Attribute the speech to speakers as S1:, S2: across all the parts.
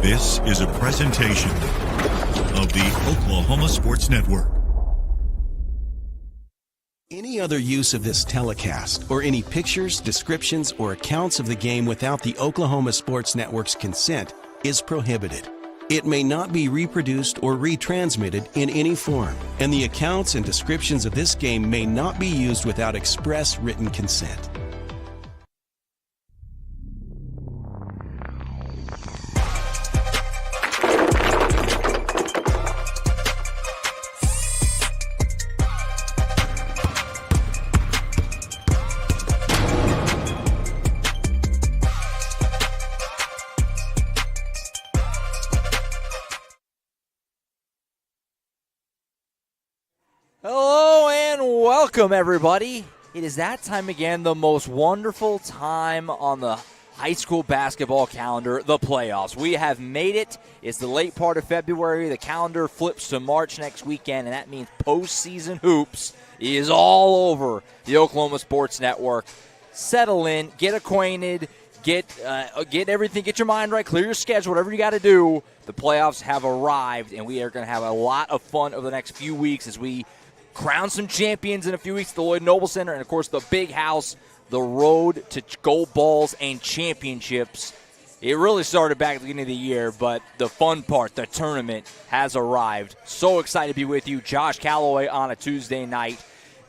S1: This is a presentation of the Oklahoma Sports Network.
S2: Any other use of this telecast or any pictures, descriptions, or accounts of the game without the Oklahoma Sports Network's consent is prohibited. It may not be reproduced or retransmitted in any form, and the accounts and descriptions of this game may not be used without express written consent.
S3: Hello and welcome, everybody. It is that time again, the most wonderful time on the high school basketball calendar, the playoffs. We have made it. It's the late part of February. The calendar flips to March next weekend, and that means postseason hoops is all over the Oklahoma Sports Network. Settle in, get acquainted, get everything, get your mind right, clear your schedule, whatever you got to do. The playoffs have arrived, and we are going to have a lot of fun over the next few weeks as we crown some champions in a few weeks at the Lloyd Noble Center, and, of course, the big house, the road to gold balls and championships. It really started back at the beginning of the year, but the fun part, the tournament, has arrived. So excited to be with you. Josh Calloway on a Tuesday night.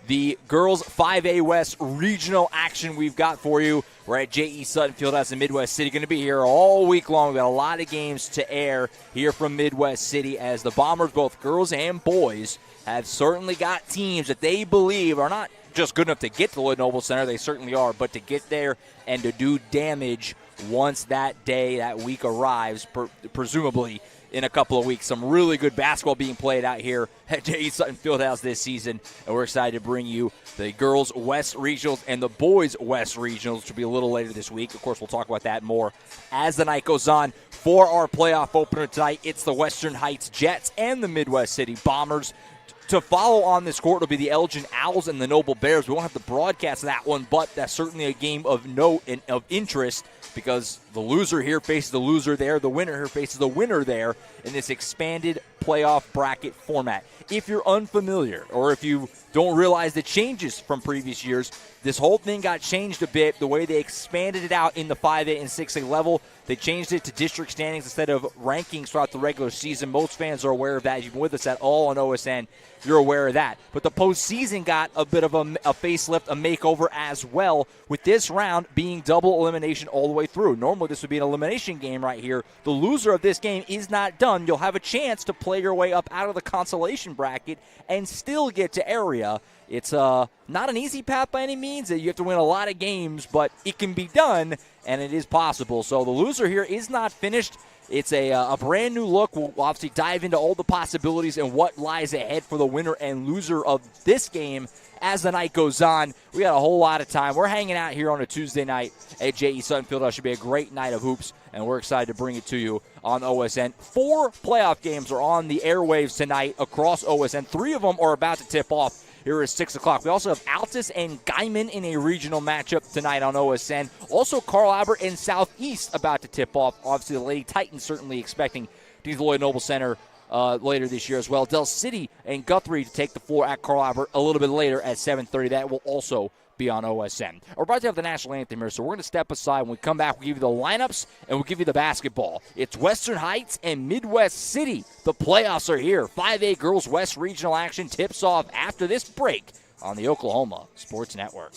S3: The girls 5A West regional action we've got for you. We're at J.E. Sutton Fieldhouse in Midwest City. Going to be here all week long. We've got a lot of games to air here from Midwest City as the Bombers, both girls and boys, have certainly got teams that they believe are not just good enough to get to the Lloyd Noble Center. They certainly are, but to get there and to do damage once that day, that week arrives, presumably in a couple of weeks. Some really good basketball being played out here at J.E. Sutton Fieldhouse this season, and we're excited to bring you the girls' West Regionals and the boys' West Regionals, which will be a little later this week. Of course, we'll talk about that more as the night goes on. For our playoff opener tonight, it's the Western Heights Jets and the Midwest City Bombers. To follow on this court will be the Elgin Owls and the Noble Bears. We won't have to broadcast that one, but that's certainly a game of note and of interest because the loser here faces the loser there. The winner here faces the winner there in this expanded playoff bracket format. If you're unfamiliar or if you don't realize the changes from previous years, this whole thing got changed a bit. The way they expanded it out in the 5A and 6A level, they changed it to district standings instead of rankings throughout the regular season. Most fans are aware of that. If you've been with us at all on OSN, you're aware of that. But the postseason got a bit of a facelift, a makeover as well, with this round being double elimination all the way through. Normally this would be an elimination game right here. The loser of this game is not done. You'll have a chance to play your way up out of the consolation bracket and still get to area. It's not an easy path by any means. You have to win a lot of games, but it can be done, and it is possible. So the loser here is not finished. It's a brand new look. We'll obviously dive into all the possibilities and what lies ahead for the winner and loser of this game as the night goes on. We got a whole lot of time. We're hanging out here on a Tuesday night at J.E. Sutton Fieldhouse. Should be a great night of hoops, and we're excited to bring it to you on OSN. 4 playoff games are on the airwaves tonight across OSN. 3 of them are about to tip off here at 6 o'clock. We also have Altus and Guyman in a regional matchup tonight on OSN. Also, Carl Albert and Southeast about to tip off. Obviously, the Lady Titans certainly expecting to use the Lloyd Noble Center later this year as well. Del City and Guthrie to take the floor at Carl Albert a little bit later at 7:30. That will also be on OSN. We're about to have the national anthem here, so we're going to step aside. When we come back, we'll give you the lineups and we'll give you the basketball. It's Western Heights and Midwest City. The playoffs are here. 5A Girls West Regional action tips off after this break on the Oklahoma Sports Network.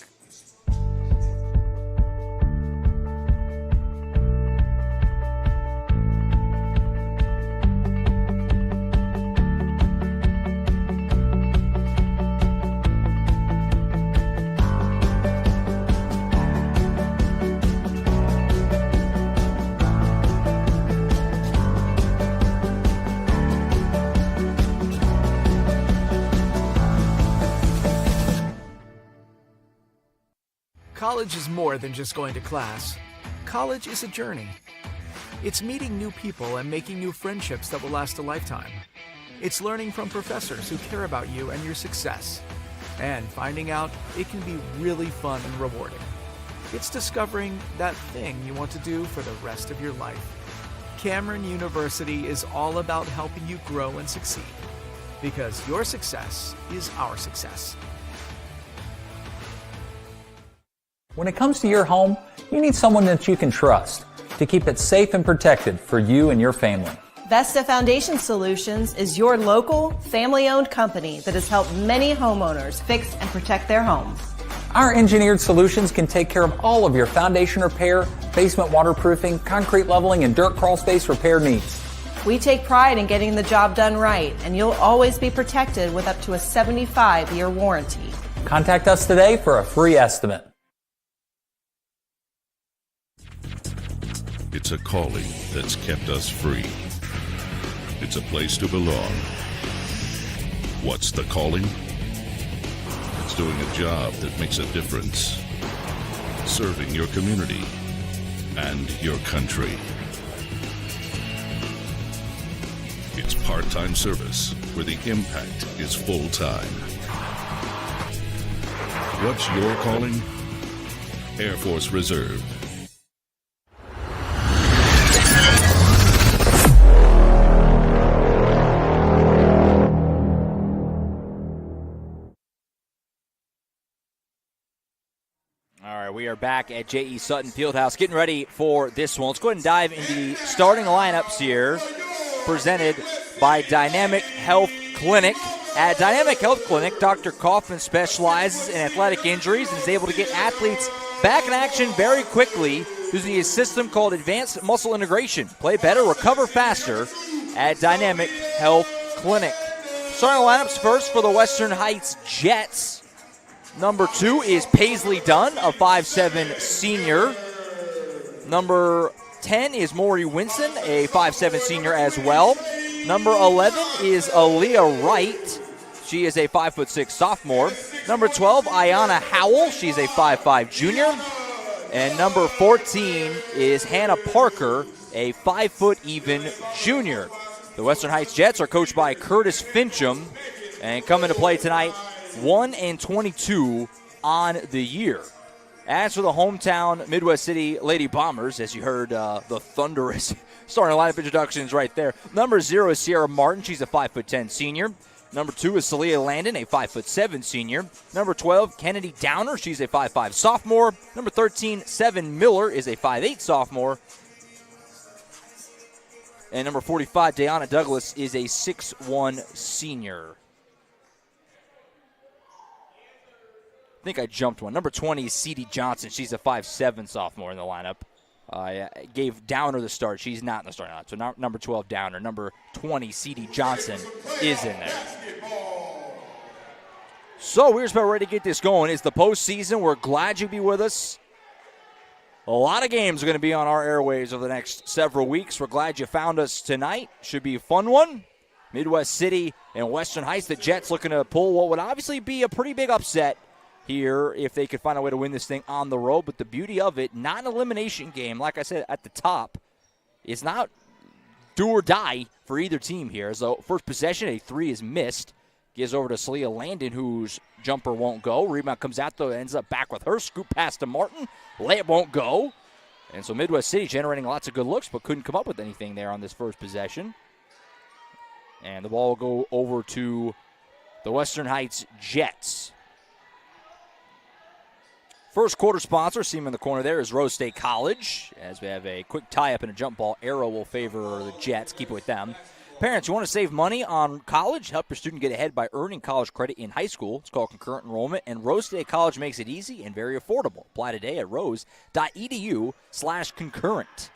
S4: College is more than just going to class. College is a journey. It's meeting new people and making new friendships that will last a lifetime. It's learning from professors who care about you and your success. And finding out it can be really fun and rewarding. It's discovering that thing you want to do for the rest of your life. Cameron University is all about helping you grow and succeed, because your success is our success.
S5: When it comes to your home, you need someone that you can trust to keep it safe and protected for you and your family.
S6: Vesta Foundation Solutions is your local, family-owned company that has helped many homeowners fix and protect their homes.
S5: Our engineered solutions can take care of all of your foundation repair, basement waterproofing, concrete leveling, and dirt crawl space repair needs.
S6: We take pride in getting the job done right, and you'll always be protected with up to a 75-year warranty.
S5: Contact us today for a free estimate.
S1: It's a calling that's kept us free. It's a place to belong. What's the calling? It's doing a job that makes a difference. Serving your community and your country. It's part-time service where the impact is full-time. What's your calling? Air Force Reserve.
S3: We are back at J.E. Sutton Fieldhouse getting ready for this one. Let's go ahead and dive into the starting lineups here, presented by Dynamic Health Clinic. At Dynamic Health Clinic, Dr. Kaufman specializes in athletic injuries and is able to get athletes back in action very quickly using a system called Advanced Muscle Integration. Play better, recover faster at Dynamic Health Clinic. Starting lineups first for the Western Heights Jets. Number 2 is Paisley Dunn, a 5'7 senior. Number 10 is Maury Winson, a 5'7 senior as well. Number 11 is Aaliyah Wright. She is a 5'6 sophomore. Number 12, Ayanna Howell. She's a 5'5 junior. And number 14 is Hannah Parker, a 5' even junior. The Western Heights Jets are coached by Curtis Fincham and come into play tonight 1-22 on the year. As for the hometown Midwest City Lady Bombers, as you heard the thunderous starting lineup introductions right there. Number 0 is Sierra Martin. She's a 5'10 senior. Number 2 is Celia Landon, a 5'7 senior. Number 12, Kennedy Downer. She's a 5'5 sophomore. Number 13, Seven Miller is a 5'8 sophomore. And number 45, Deanna Douglas is a 6'1 senior. I think I jumped one. Number 20 is C.D. Johnson. She's a 5'7 sophomore in the lineup. Gave Downer the start. She's not in the starting lineup. So number 12, Downer. Number 20, C.D. Johnson is in there. So we're just about ready to get this going. It's the postseason. We're glad you'll be with us. A lot of games are going to be on our airwaves over the next several weeks. We're glad you found us tonight. Should be a fun one. Midwest City and Western Heights. The Jets looking to pull what would obviously be a pretty big upset here if they could find a way to win this thing on the road. But the beauty of it, not an elimination game, like I said at the top, it's not do or die for either team here. So first possession, a 3 is missed. Gives over to Celia Landon, whose jumper won't go. Rebound comes out, though, ends up back with her. Scoop pass to Martin. Layup won't go. And so Midwest City generating lots of good looks, but couldn't come up with anything there on this first possession. And the ball will go over to the Western Heights Jets. First quarter sponsor, see him in the corner there, is Rose State College. As we have a quick tie-up and a jump ball, arrow will favor the Jets. Keep it with them. Parents, you want to save money on college? Help your student get ahead by earning college credit in high school. It's called concurrent enrollment, and Rose State College makes it easy and very affordable. Apply today at rose.edu/concurrent.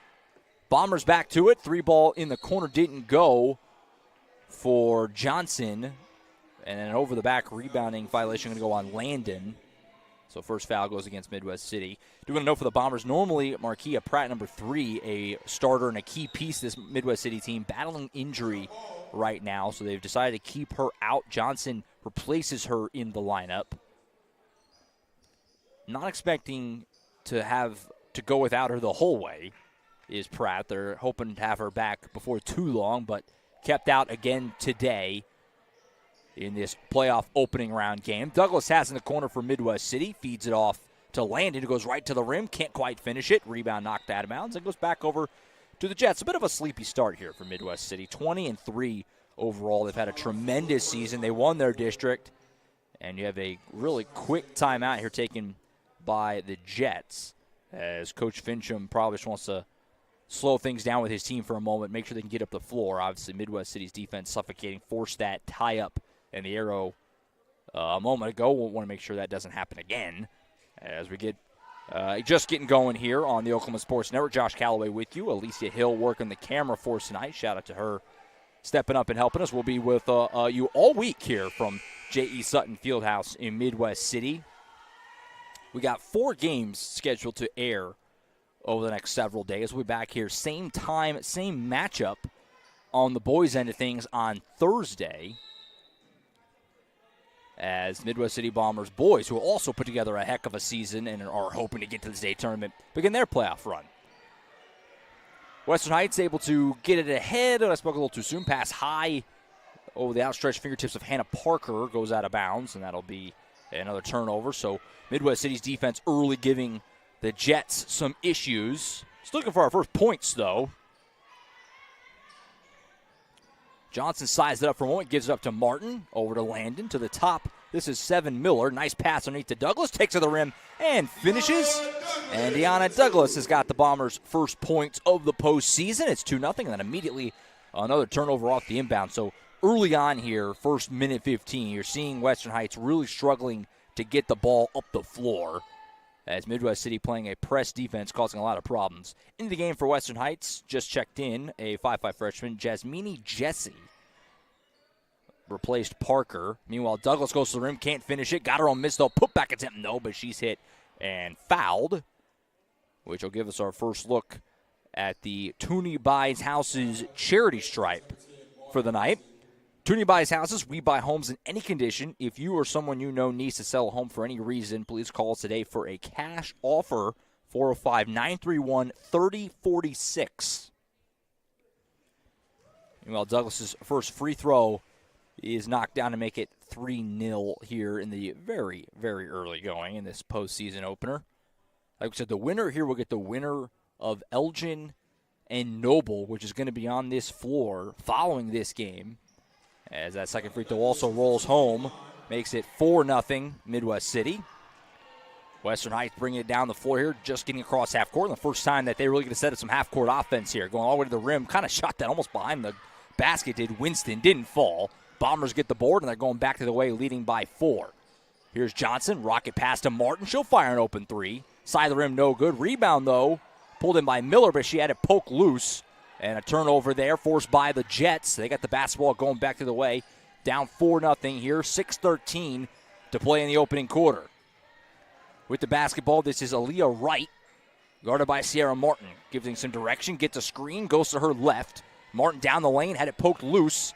S3: Bombers back to it. 3-ball in the corner didn't go for Johnson. And then over the back rebounding violation going to go on Landon. So first foul goes against Midwest City. Do want to know for the Bombers, normally Marquia Pratt, number 3, a starter and a key piece of this Midwest City team, battling injury right now. So they've decided to keep her out. Johnson replaces her in the lineup. Not expecting to have to go without her the whole way is Pratt. They're hoping to have her back before too long, but kept out again today in this playoff opening round game. Douglas has in the corner for Midwest City. Feeds it off to Landon, who goes right to the rim. Can't quite finish it. Rebound knocked out of bounds. And goes back over to the Jets. A bit of a sleepy start here for Midwest City. 20-3 overall. They've had a tremendous season. They won their district. And you have a really quick timeout here taken by the Jets, as Coach Fincham probably just wants to slow things down with his team for a moment, make sure they can get up the floor. Obviously, Midwest City's defense suffocating, forced that tie-up in the arrow a moment ago. We'll want to make sure that doesn't happen again as we get just getting going here on the Oklahoma Sports Network. Josh Calloway with you. Alicia Hill working the camera for us tonight. Shout out to her stepping up and helping us. We'll be with you all week here from J.E. Sutton Fieldhouse in Midwest City. We got 4 games scheduled to air over the next several days. We'll be back here same time, same matchup on the boys' end of things on Thursday, as Midwest City Bombers boys, who also put together a heck of a season and are hoping to get to the state tournament, begin their playoff run. Western Heights able to get it ahead. I spoke a little too soon. Pass high over the outstretched fingertips of Hannah Parker goes out of bounds, and that'll be another turnover. So Midwest City's defense early giving the Jets some issues. Still looking for our first points, though. Johnson sized it up for a moment, gives it up to Martin, over to Landon, to the top. This is Seven Miller. Nice pass underneath to Douglas, takes to the rim, and finishes. And Deanna Douglas has got the Bombers' first points of the postseason. It's 2-0, and then immediately another turnover off the inbound. So early on here, first minute 15, you're seeing Western Heights really struggling to get the ball up the floor, as Midwest City playing a press defense, causing a lot of problems. Into the game for Western Heights, just checked in, a 5'5 freshman, Jasmine Jesse, replaced Parker. Meanwhile, Douglas goes to the rim, can't finish it. Got her own miss, though. Put-back attempt, no, but she's hit and fouled, which will give us our first look at the Toonie Buys Houses charity stripe for the night. Toonie Buys Houses, we buy homes in any condition. If you or someone you know needs to sell a home for any reason, please call us today for a cash offer, 405-931-3046. Meanwhile, Douglas's first free throw is knocked down to make it 3-0 here in the very, very early going in this postseason opener. Like I said, the winner here will get the winner of Elgin and Noble, which is going to be on this floor following this game, as that second free throw also rolls home, makes it 4-0 Midwest City. Western Heights bringing it down the floor here, just getting across half court. And the first time that they really get to set up some half court offense here, going all the way to the rim, kind of shot that almost behind the basket did. Winston didn't fall. Bombers get the board, and they're going back to the way, leading by 4. Here's Johnson, rocket pass to Martin. She'll fire an open 3. Side of the rim, no good. Rebound, though, pulled in by Miller, but she had it poked loose. And a turnover there forced by the Jets. They got the basketball going back to the way. Down 4-0 here, 6:13 to play in the opening quarter. With the basketball, this is Aaliyah Wright, guarded by Sierra Martin. Giving some direction, gets a screen, goes to her left. Martin down the lane, had it poked loose.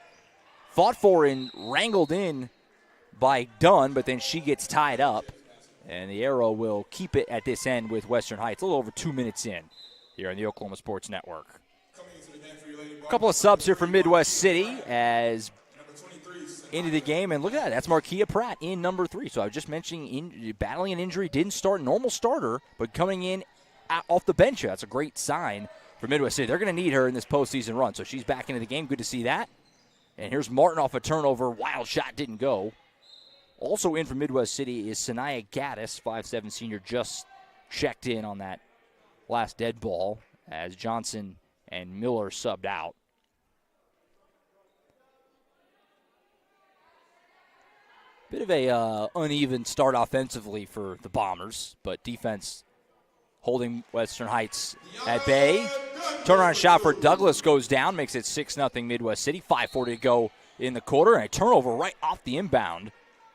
S3: Fought for and wrangled in by Dunn, but then she gets tied up. And the arrow will keep it at this end with Western Heights. A little over 2 minutes in here on the Oklahoma Sports Network. A couple of subs here for Midwest City as into the game. And look at that. That's Markia Pratt in number 3. So I was just mentioning battling an injury. Didn't start, normal starter, but coming in off the bench. That's a great sign for Midwest City. They're going to need her in this postseason run. So she's back into the game. Good to see that. And here's Martin off a turnover. Wild shot didn't go. Also in for Midwest City is Sanaya Gaddis, 5'7 senior, just checked in on that last dead ball as Johnson and Miller subbed out. Bit of a uneven start offensively for the Bombers, but defense holding Western Heights at bay. Turnaround shot for Douglas goes down, makes it 6-0 Midwest City. 5:40 to go in the quarter, and a turnover right off the inbound.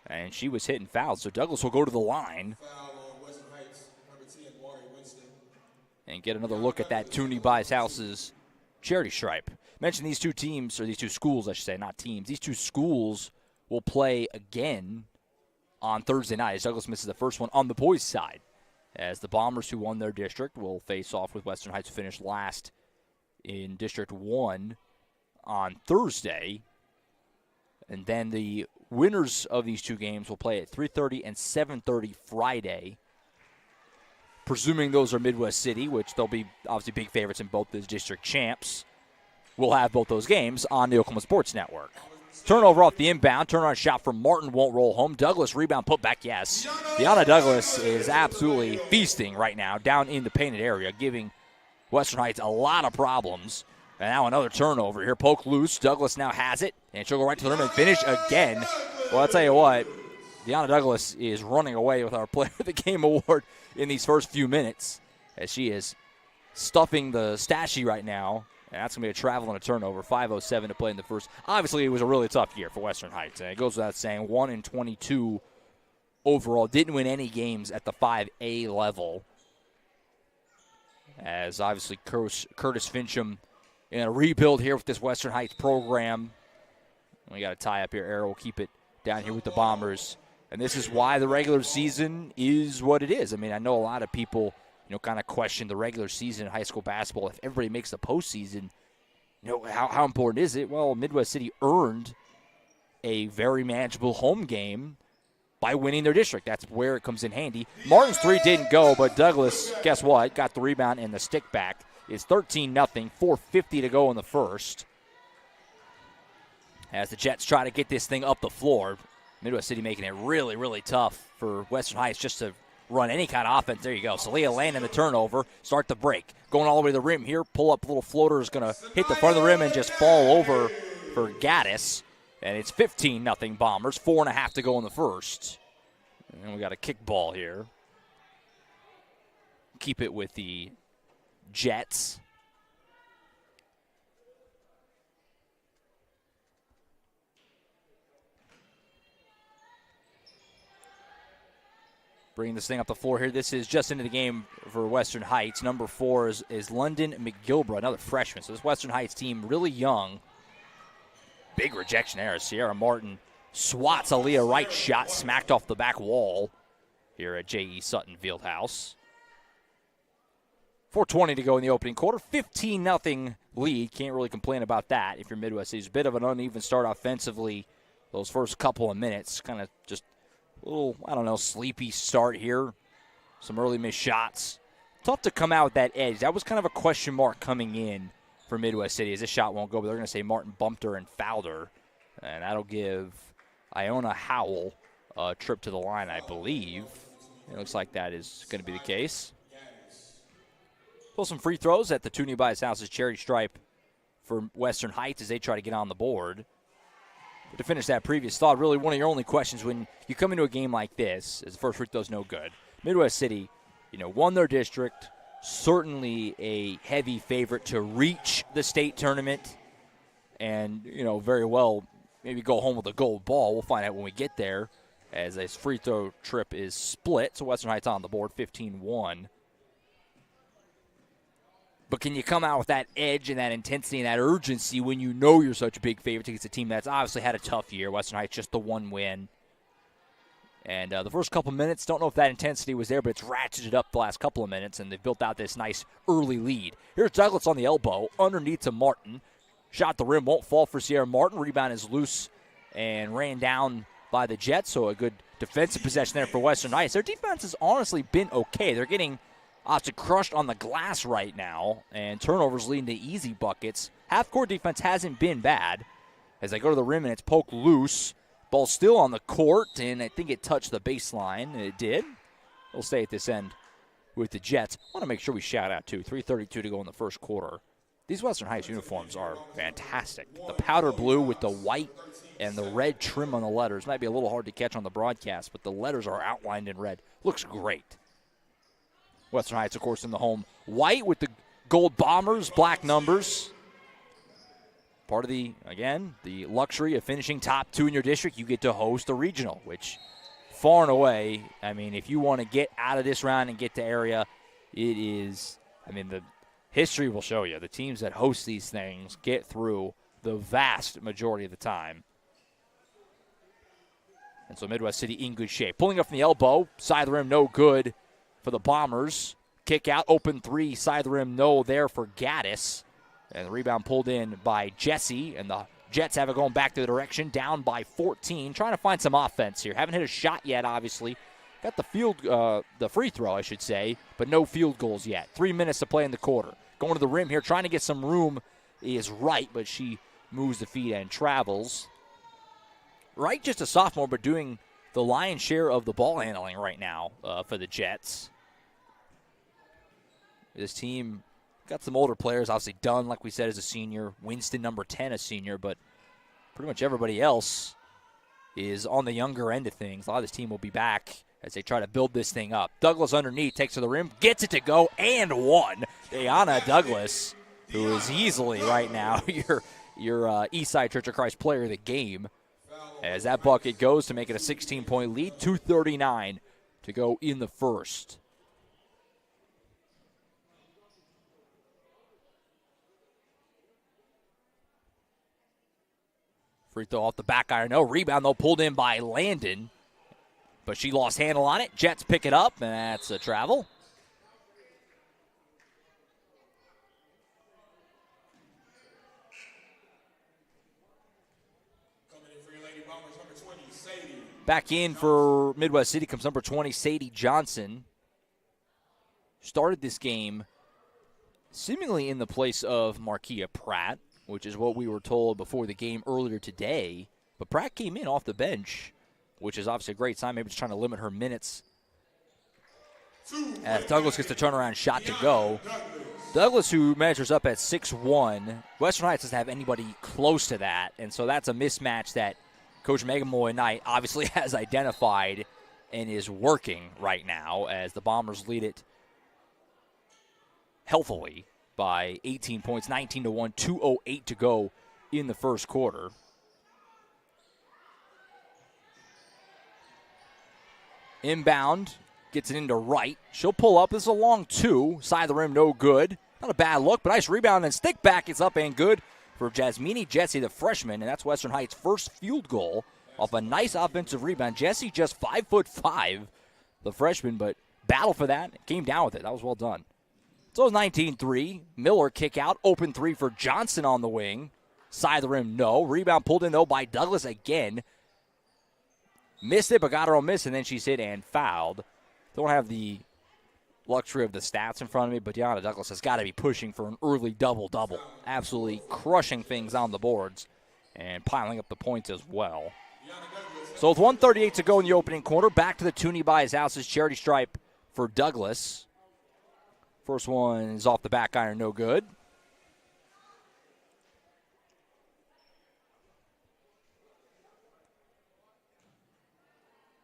S3: And she was hit and fouled, so Douglas will go to the line. And get another look at that Toonie Buys Houses charity stripe. Mentioned these two teams, or these two schools, I should say, not teams. These two schools will play again on Thursday night, as Douglas misses the first one on the boys' side, as the Bombers, who won their district, will face off with Western Heights, who finished last in District 1 on Thursday. And then the winners of these two games will play at 3:30 and 7:30 Friday. presuming those are Midwest City, which they'll be obviously big favorites in both the district champs. We'll have both those games on the Oklahoma Sports Network. Turnover off the inbound. Turnaround shot from Martin won't roll home. Douglas rebound put back, yes. Deanna Douglas is absolutely feasting right now down in the painted area, giving Western Heights a lot of problems. And now another turnover here. Poke loose. Douglas now has it. And she'll go right to the rim and finish again. Well, I'll tell you what. Deanna Douglas is running away with our Player of the Game award in these first few minutes as she is stuffing the stat sheet right now. And that's going to be a travel and a turnover. 5:07 to play in the first. Obviously, it was a really tough year for Western Heights. And it goes without saying, 1-22 overall. Didn't win any games at the 5A level. As obviously Curtis Fincham in a rebuild here with this Western Heights program. We got a tie up here. Arrow will keep it down here with the Bombers. And this is why the regular season is what it is. I mean, I know a lot of people, kind of question the regular season in high school basketball. If everybody makes the postseason, how important is it? Well, Midwest City earned a very manageable home game by winning their district. That's where it comes in handy. Martin's three didn't go, but Douglas, guess what? Got the rebound and the stick back. It's 13-0, 4:50 to go in the first. As the Jets try to get this thing up the floor. Midwest City making it really, really tough for Western Heights just to run any kind of offense. There you go. Celia landing the turnover. Start the break. Going all the way to the rim here. Pull up little floater is going to hit the front of the rim and just fall over for Gaddis. And it's 15-0 Bombers. 4.5 to go in the first. And we got a kick ball here. Keep it with the Jets. Bringing this thing up the floor here. This is just into the game for Western Heights. Number 4 is London McGilbra, another freshman. So this Western Heights team really young. Big rejection there. Sierra Martin swats Aaliyah right shot, smacked off the back wall here at J.E. Sutton Fieldhouse. 4:20 to go in the opening quarter. 15-0 lead. Can't really complain about that if you're Midwest. It's a bit of an uneven start offensively those first couple of minutes. Kind of just a little, sleepy start here. Some early missed shots. Tough to come out with that edge. That was kind of a question mark coming in for Midwest City as this shot won't go, but they're going to say Martin bumped her and fouled her. And that'll give Iona Howell a trip to the line, I believe. It looks like that is going to be the case. Pull some free throws at the two nearby houses. Cherry Stripe for Western Heights as they try to get on the board. But to finish that previous thought, really one of your only questions when you come into a game like this is the first free throw's no good. Midwest City, won their district, certainly a heavy favorite to reach the state tournament and, very well maybe go home with a gold ball. We'll find out when we get there as this free throw trip is split. So Western Heights on the board, 15-1. But can you come out with that edge and that intensity and that urgency when you know you're such a big favorite against a team that's obviously had a tough year? Western Heights just the one win. And the first couple minutes, don't know if that intensity was there, but it's ratcheted up the last couple of minutes, and they've built out this nice early lead. Here's Douglas on the elbow, underneath to Martin. Shot the rim, won't fall for Sierra Martin. Rebound is loose and ran down by the Jets, so a good defensive possession there for Western Heights. Their defense has honestly been okay. They're getting crushed on the glass right now, and turnovers leading to easy buckets. Half-court defense hasn't been bad. As they go to the rim, and it's poked loose. Ball still on the court, and I think it touched the baseline, and it did. It'll stay at this end with the Jets. I want to make sure we shout out, too. 3:32 to go in the first quarter. These Western Heights uniforms are fantastic. The powder blue with the white and the red trim on the letters. Might be a little hard to catch on the broadcast, but the letters are outlined in red. Looks great. Western Heights, of course, in the home white with the gold Bombers, black numbers. Part of the luxury of finishing top 2 in your district, you get to host a regional, which far and away, if you want to get out of this round and get to area, it is, the history will show you. The teams that host these things get through the vast majority of the time. And so Midwest City in good shape. Pulling up from the elbow, side of the rim, no good for the Bombers. Kick out, open 3, side of the rim, no there for Gaddis. And the rebound pulled in by Jesse, and the Jets have it going back to the direction, down by 14. Trying to find some offense here. Haven't hit a shot yet, obviously, got the free throw, I should say, but no field goals yet. 3 minutes to play in the quarter. Going to the rim here, trying to get some room is Wright, but she moves the feet and travels. Wright, just a sophomore, but doing the lion's share of the ball handling right now for the Jets. This team got some older players. Obviously, Dunn, like we said, is a senior. Winston, number 10, a senior, but pretty much everybody else is on the younger end of things. A lot of this team will be back as they try to build this thing up. Douglas underneath, takes to the rim, gets it to go, and one. Deanna Douglas, who is easily right now your Eastside Church of Christ player of the game. As that bucket goes to make it a 16-point lead, 2:39 to go in the first. Free throw off the back iron. No rebound, though, pulled in by Landon. But she lost handle on it. Jets pick it up, and that's a travel. Back in for Midwest City comes number 20, Sadie Johnson. Started this game seemingly in the place of Markia Pratt, which is what we were told before the game earlier today. But Pratt came in off the bench, which is obviously a great sign. Maybe just trying to limit her minutes. As Douglas gets the turnaround shot to go. Douglas, who measures up at 6'1", Western Heights doesn't have anybody close to that. And so that's a mismatch that Coach Megan Malloy Knight obviously has identified and is working right now as the Bombers lead it healthily by 18 points, 19-1, 2:08 to go in the first quarter. Inbound, gets it into Wright. She'll pull up. This is a long two. Side of the rim, no good. Not a bad look, but nice rebound and stick back. It's up and good for Jasmine Jesse, the freshman, and that's Western Heights' first field goal off a nice offensive rebound. Jesse just 5'5", the freshman, but battle for that. Came down with it. That was well done. So it's 19-3. Miller kick out. Open three for Johnson on the wing. Side of the rim, no. Rebound pulled in, though, by Douglas again. Missed it, but got her own miss, and then she's hit and fouled. Don't have the luxury of the stats in front of me, but Deanna Douglas has got to be pushing for an early double-double. Absolutely crushing things on the boards and piling up the points as well. So with 1:38 to go in the opening quarter, back to the Toonie Buys Houses charity stripe for Douglas. First one is off the back iron, no good.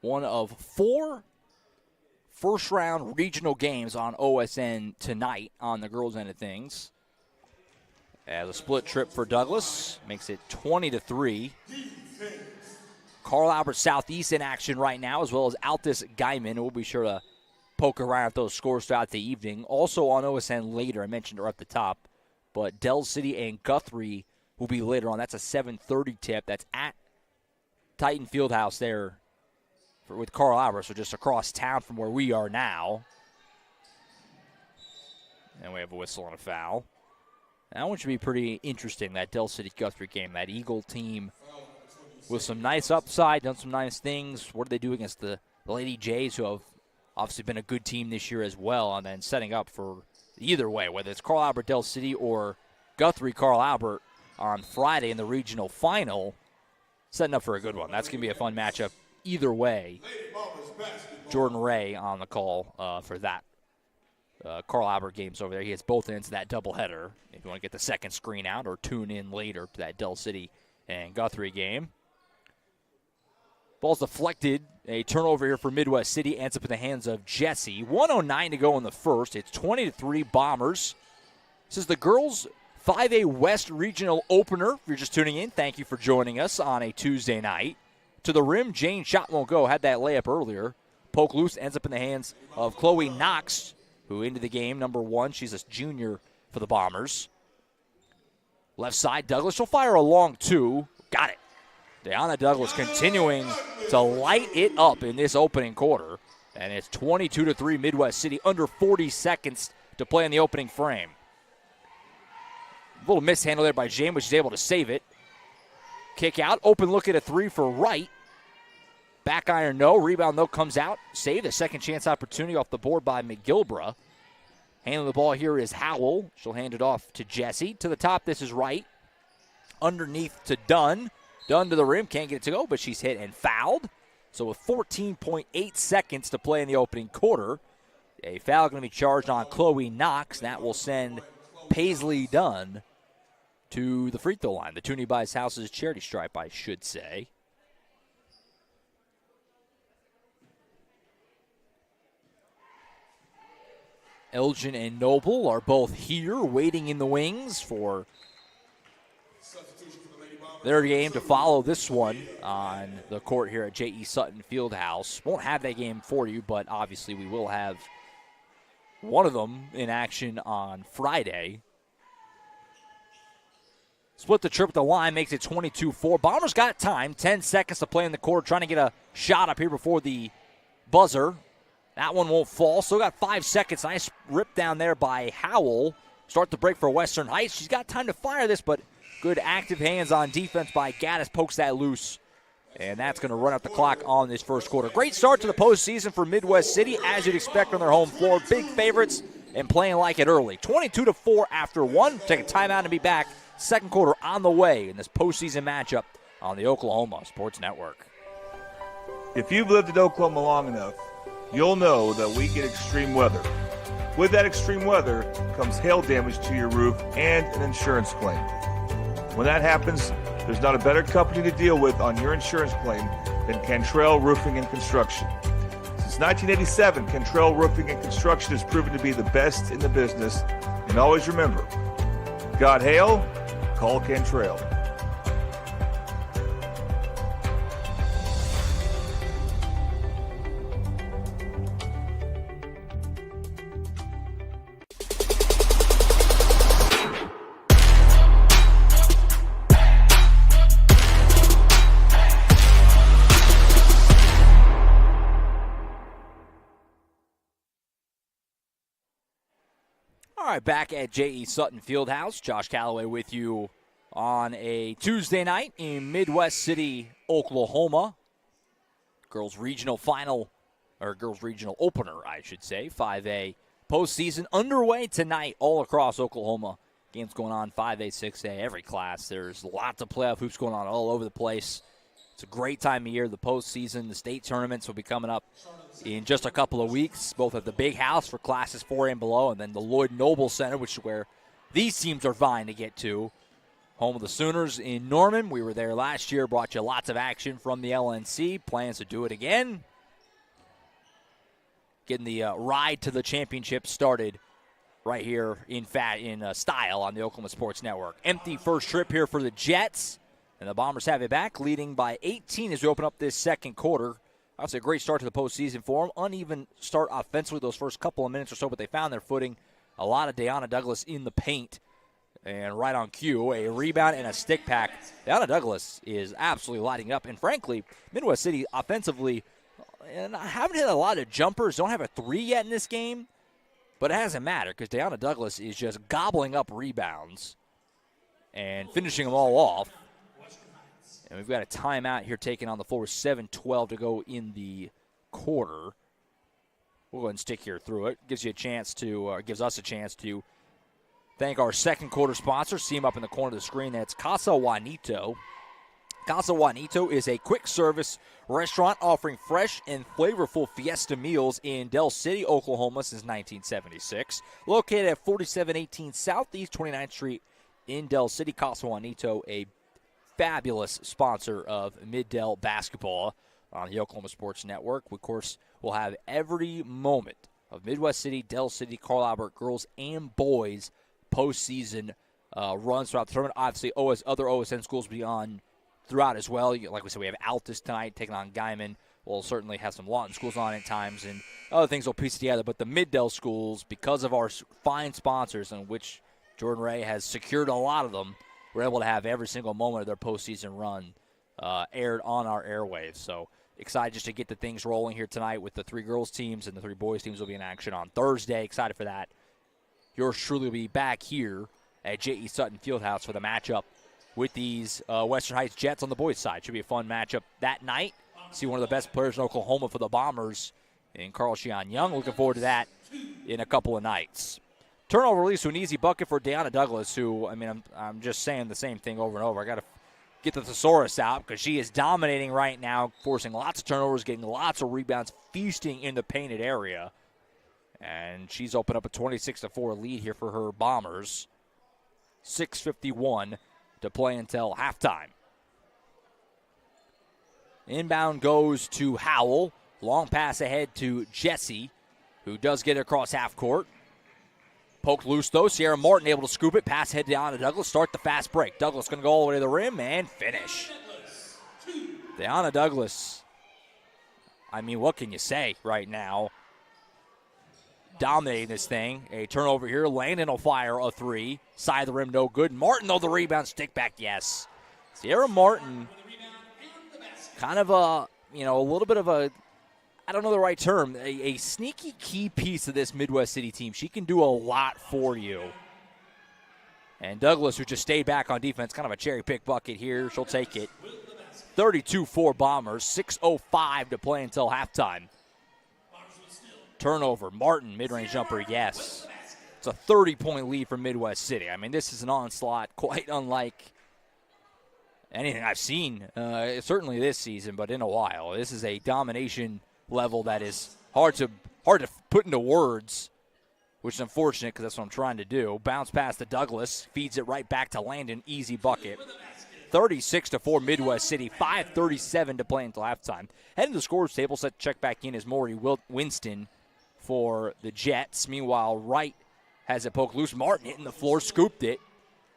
S3: One of 4 first-round regional games on OSN tonight on the girls' end of things. As a split trip for Douglas makes it 20-3. Carl Albert Southeast in action right now, as well as Altus Guyman. We'll be sure to poke around at those scores throughout the evening. Also on OSN later, I mentioned her at the top, but Del City and Guthrie will be later on. That's a 7:30 tip. That's at Titan Fieldhouse there with Carl Albert, so just across town from where we are now. And we have a whistle and a foul. That one should be pretty interesting, that Del City Guthrie game. That Eagle team with some nice upside, done some nice things. What do they do against the Lady Jays, who have obviously been a good team this year as well, and then setting up for either way, whether it's Carl Albert Del City or Guthrie Carl Albert on Friday in the regional final, setting up for a good one. That's going to be a fun matchup either way. Jordan Ray on the call for that. Carl Albert games over there. He has both ends of that doubleheader. If you want to get the second screen out or tune in later to that Del City and Guthrie game. Ball's deflected. A turnover here for Midwest City. Ends up in the hands of Jesse. 1:09 to go in the first. It's 20-3 Bombers. This is the girls' 5A West Regional Opener. If you're just tuning in, thank you for joining us on a Tuesday night. To the rim, Jane shot won't go. Had that layup earlier. Poke loose, ends up in the hands of Chloe Knox, who into the game, number 1. She's a junior for the Bombers. Left side, Douglas. She'll fire a long 2. Got it. Deanna Douglas continuing to light it up in this opening quarter. And it's 22-3 Midwest City. Under 40 seconds to play in the opening frame. A little mishandle there by Jane, but she's able to save it. Kick out. Open look at a 3 for Wright. Back iron, no. Rebound, though, comes out. Save a second chance opportunity off the board by McGilbra. Handling the ball here is Howell. She'll hand it off to Jesse. To the top, this is Wright. Underneath to Dunn. Dunn to the rim. Can't get it to go, but she's hit and fouled. So with 14.8 seconds to play in the opening quarter, a foul going to be charged on Chloe Knox. That will send Paisley Dunn to the free throw line. The Toonie Buys Houses charity stripe, I should say. Elgin and Noble are both here waiting in the wings for their game to follow this one on the court here at J.E. Sutton Fieldhouse. Won't have that game for you, but obviously we will have one of them in action on Friday. Split the trip at the line, makes it 22-4. Bombers got time, 10 seconds to play in the court, trying to get a shot up here before the buzzer. That one won't fall. Still got 5 seconds. Nice rip down there by Howell. Start the break for Western Heights. She's got time to fire this, but good active hands on defense by Gaddis. Pokes that loose. And that's going to run out the clock on this first quarter. Great start to the postseason for Midwest City, as you'd expect on their home floor. Big favorites and playing like it early. 22-4 after one. Take a timeout and be back. Second quarter on the way in this postseason matchup on the Oklahoma Sports Network.
S7: If you've lived in Oklahoma long enough, you'll know that we get extreme weather. With that extreme weather comes hail damage to your roof and an insurance claim. When that happens, there's not a better company to deal with on your insurance claim than Cantrell Roofing and Construction. Since 1987, Cantrell Roofing and Construction has proven to be the best in the business. And always remember, got hail? Call Cantrell.
S3: All right, back at J.E. Sutton Fieldhouse. Josh Calloway with you on a Tuesday night in Midwest City, Oklahoma. Girls Regional Final, or Girls Regional Opener, I should say. 5A postseason underway tonight all across Oklahoma. Games going on 5A, 6A, every class. There's lots of playoff hoops going on all over the place. It's a great time of year. The postseason, the state tournaments will be coming up in just a couple of weeks, both at the Big House for classes 4A and below, and then the Lloyd Noble Center, which is where these teams are vying to get to. Home of the Sooners in Norman. We were there last year, brought you lots of action from the LNC. Plans to do it again. Getting the ride to the championship started right here in style on the Oklahoma Sports Network. Empty first trip here for the Jets, and the Bombers have it back, leading by 18 as we open up this second quarter. Obviously a great start to the postseason for them. Uneven start offensively those first couple of minutes or so, but they found their footing. A lot of Deanna Douglas in the paint. And right on cue, a rebound and a stick pack. Deanna Douglas is absolutely lighting up. And frankly, Midwest City offensively, and I haven't hit a lot of jumpers, don't have a three yet in this game, but it hasn't mattered because Deanna Douglas is just gobbling up rebounds and finishing them all off. And we've got a timeout here taken on the floor with 7:12 to go in the quarter. We'll go ahead and stick here through it. Gives us a chance to thank our second quarter sponsor. See him up in the corner of the screen. That's Casa Juanito. Casa Juanito is a quick service restaurant offering fresh and flavorful fiesta meals in Del City, Oklahoma since 1976. Located at 4718 Southeast 29th Street in Del City. Casa Juanito, a fabulous sponsor of Mid-Del basketball on the Oklahoma Sports Network. Of course, we'll have every moment of Midwest City, Del City, Carl Albert girls and boys postseason runs throughout the tournament. Obviously, other OSN schools will be on throughout as well. Like we said, we have Altus tonight taking on Guyman. We'll certainly have some Lawton schools on at times, and other things will piece together. But the Mid-Del schools, because of our fine sponsors, in which Jordan Ray has secured a lot of them, we're able to have every single moment of their postseason run aired on our airwaves. So excited just to get the things rolling here tonight with the three girls teams, and the three boys teams will be in action on Thursday. Excited for that. Yours truly will be back here at J.E. Sutton Fieldhouse for the matchup with these Western Heights Jets on the boys' side. Should be a fun matchup that night. see one of the best players in Oklahoma for the Bombers in Carl Shion Young. Looking forward to that in a couple of nights. Turnover release to an easy bucket for Deanna Douglas, who, I mean, I'm just saying the same thing over and over. I got to get the thesaurus out because she is dominating right now, forcing lots of turnovers, getting lots of rebounds, feasting in the painted area. And she's opened up a 26-4 lead here for her Bombers. 6:51 to play until halftime. Inbound goes to Howell. Long pass ahead to Jesse, who does get it across half court. Poked loose, though. Sierra Martin able to scoop it. Pass ahead down to Douglas. Start the fast break. Douglas going to go all the way to the rim and finish. Deanna Douglas, I mean, what can you say right now? Dominating this thing. A turnover here. Landon will fire a three. Side of the rim, no good. Martin, though, the rebound. Stick back, yes. Sierra Martin, kind of a little bit of a, I don't know the right term, a sneaky key piece of this Midwest City team. She can do a lot for you. And Douglas, who just stayed back on defense, kind of a cherry pick bucket here. She'll take it. 32-4 Bombers, 6:05 to play until halftime. Turnover, Martin, mid-range jumper, yes. It's a 30-point lead for Midwest City. I mean, this is an onslaught quite unlike anything I've seen, certainly this season, but in a while. This is a domination level that is hard to put into words, which is unfortunate because that's what I'm trying to do. Bounce pass to Douglas, feeds it right back to Landon, easy bucket. 36-4 Midwest City, 5:37 to play until halftime. Heading to the scores table, set to check back in is Maury Winston for the Jets. Meanwhile, Wright has it poked loose. Martin hitting the floor, scooped it.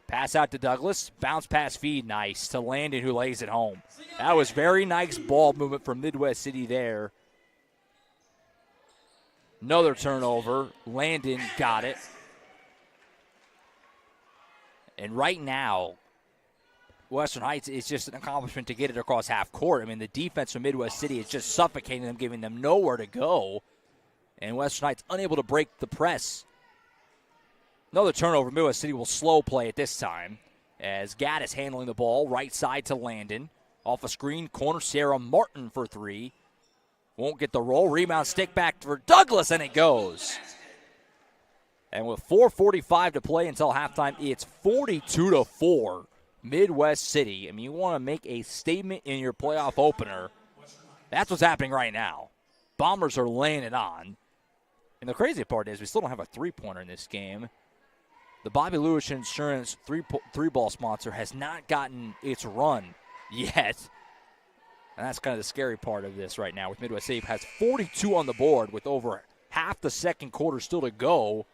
S3: Pass out to Douglas. Bounce pass feed, nice, to Landon, who lays it home. That was very nice ball movement from Midwest City there. Another turnover. Landon got it. And right now, Western Heights is just an accomplishment to get it across half court. I mean, the defense from Midwest City is just suffocating them, giving them nowhere to go. And Western Heights unable to break the press. Another turnover. Midwest City will slow play it this time as Gaddis handling the ball. Right side to Landon. Off a screen, corner, Sarah Martin for three. Won't get the roll. Rebound, stick back for Douglas, and it goes. And with 4:45 to play until halftime, it's 42-4 Midwest City. I mean, you want to make a statement in your playoff opener. That's what's happening right now. Bombers are laying it on. And the crazy part is we still don't have a three-pointer in this game. The Bobby Lewis Insurance three-ball sponsor has not gotten its run yet. And that's kind of the scary part of this right now with Midwest City. Has 42 on the board with over half the second quarter still to go,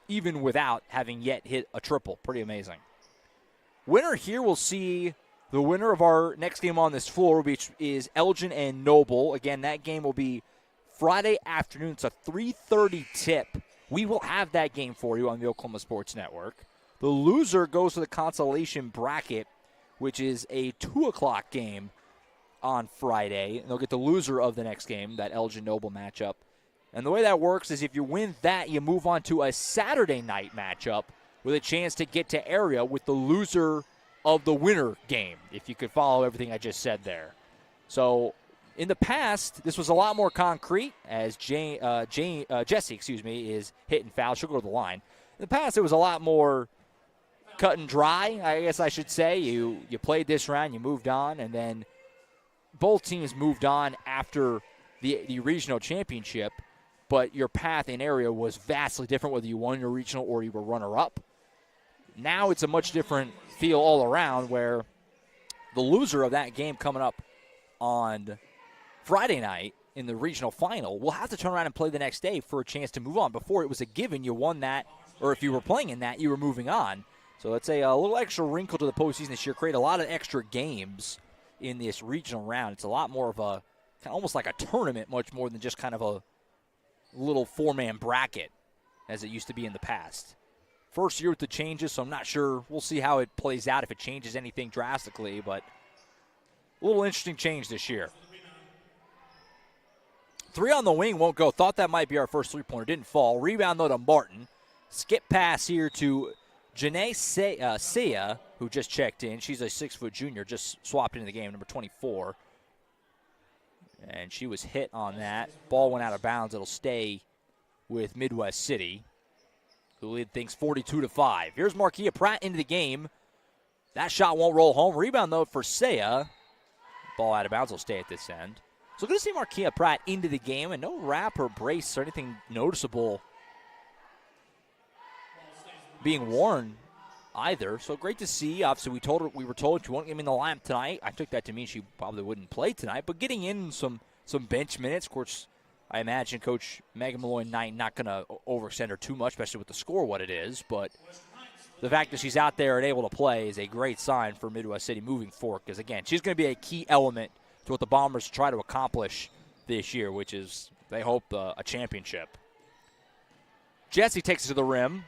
S3: even without having yet hit a triple. Pretty amazing. Winner here will see the winner of our next game on this floor, which is Elgin and Noble. Again, that game will be Friday afternoon. It's a 3:30 tip. We will have that game for you on the Oklahoma Sports Network. The loser goes to the consolation bracket, which is a 2 o'clock game on Friday. And they'll get the loser of the next game, that Elgin-Noble matchup. And the way that works is if you win that, you move on to a Saturday night matchup with a chance to get to area with the loser of the winner game, if you could follow everything I just said there. So in the past, this was a lot more concrete as Jessie is hitting foul. She'll go to the line. In the past, it was a lot more cut and dry, I guess I should say. You played this round, you moved on, and then both teams moved on after the regional championship, but your path in area was vastly different whether you won your regional or you were runner-up. Now it's a much different feel all around where the loser of that game coming up on Friday night in the regional final will have to turn around and play the next day for a chance to move on. Before it was a given, you won that, or if you were playing in that, you were moving on. So it's a little extra wrinkle to the postseason this year, create a lot of extra games in this regional round. It's a lot more of a, almost like a tournament, much more than just kind of a little four-man bracket as it used to be in the past. First year with the changes, so I'm not sure. We'll see how it plays out, if it changes anything drastically, but a little interesting change this year. Three on the wing won't go. Thought that might be our first three-pointer. Didn't fall. Rebound, though, to Martin. Skip pass here to Janae Sia, who just checked in. She's a 6-foot junior, just swapped into the game, number 24. And she was hit on that. Ball went out of bounds. It'll stay with Midwest City, who lead things 42-5. Here's Marquia Pratt into the game. That shot won't roll home. Rebound, though, for Saya. Ball out of bounds will stay at this end. So good to see Marquia Pratt into the game, and no wrap or brace or anything noticeable being worn either. So great to see. Obviously, we were told she won't get in the lineup tonight. I took that to mean she probably wouldn't play tonight, but getting in some bench minutes. Of course, I imagine Coach Megan Malloy Knight not going to overextend her too much, especially with the score what it is. But the fact that she's out there and able to play is a great sign for Midwest City moving forward, because, again, she's going to be a key element to what the Bombers try to accomplish this year, which is, they hope, a championship. Jesse takes it to the rim.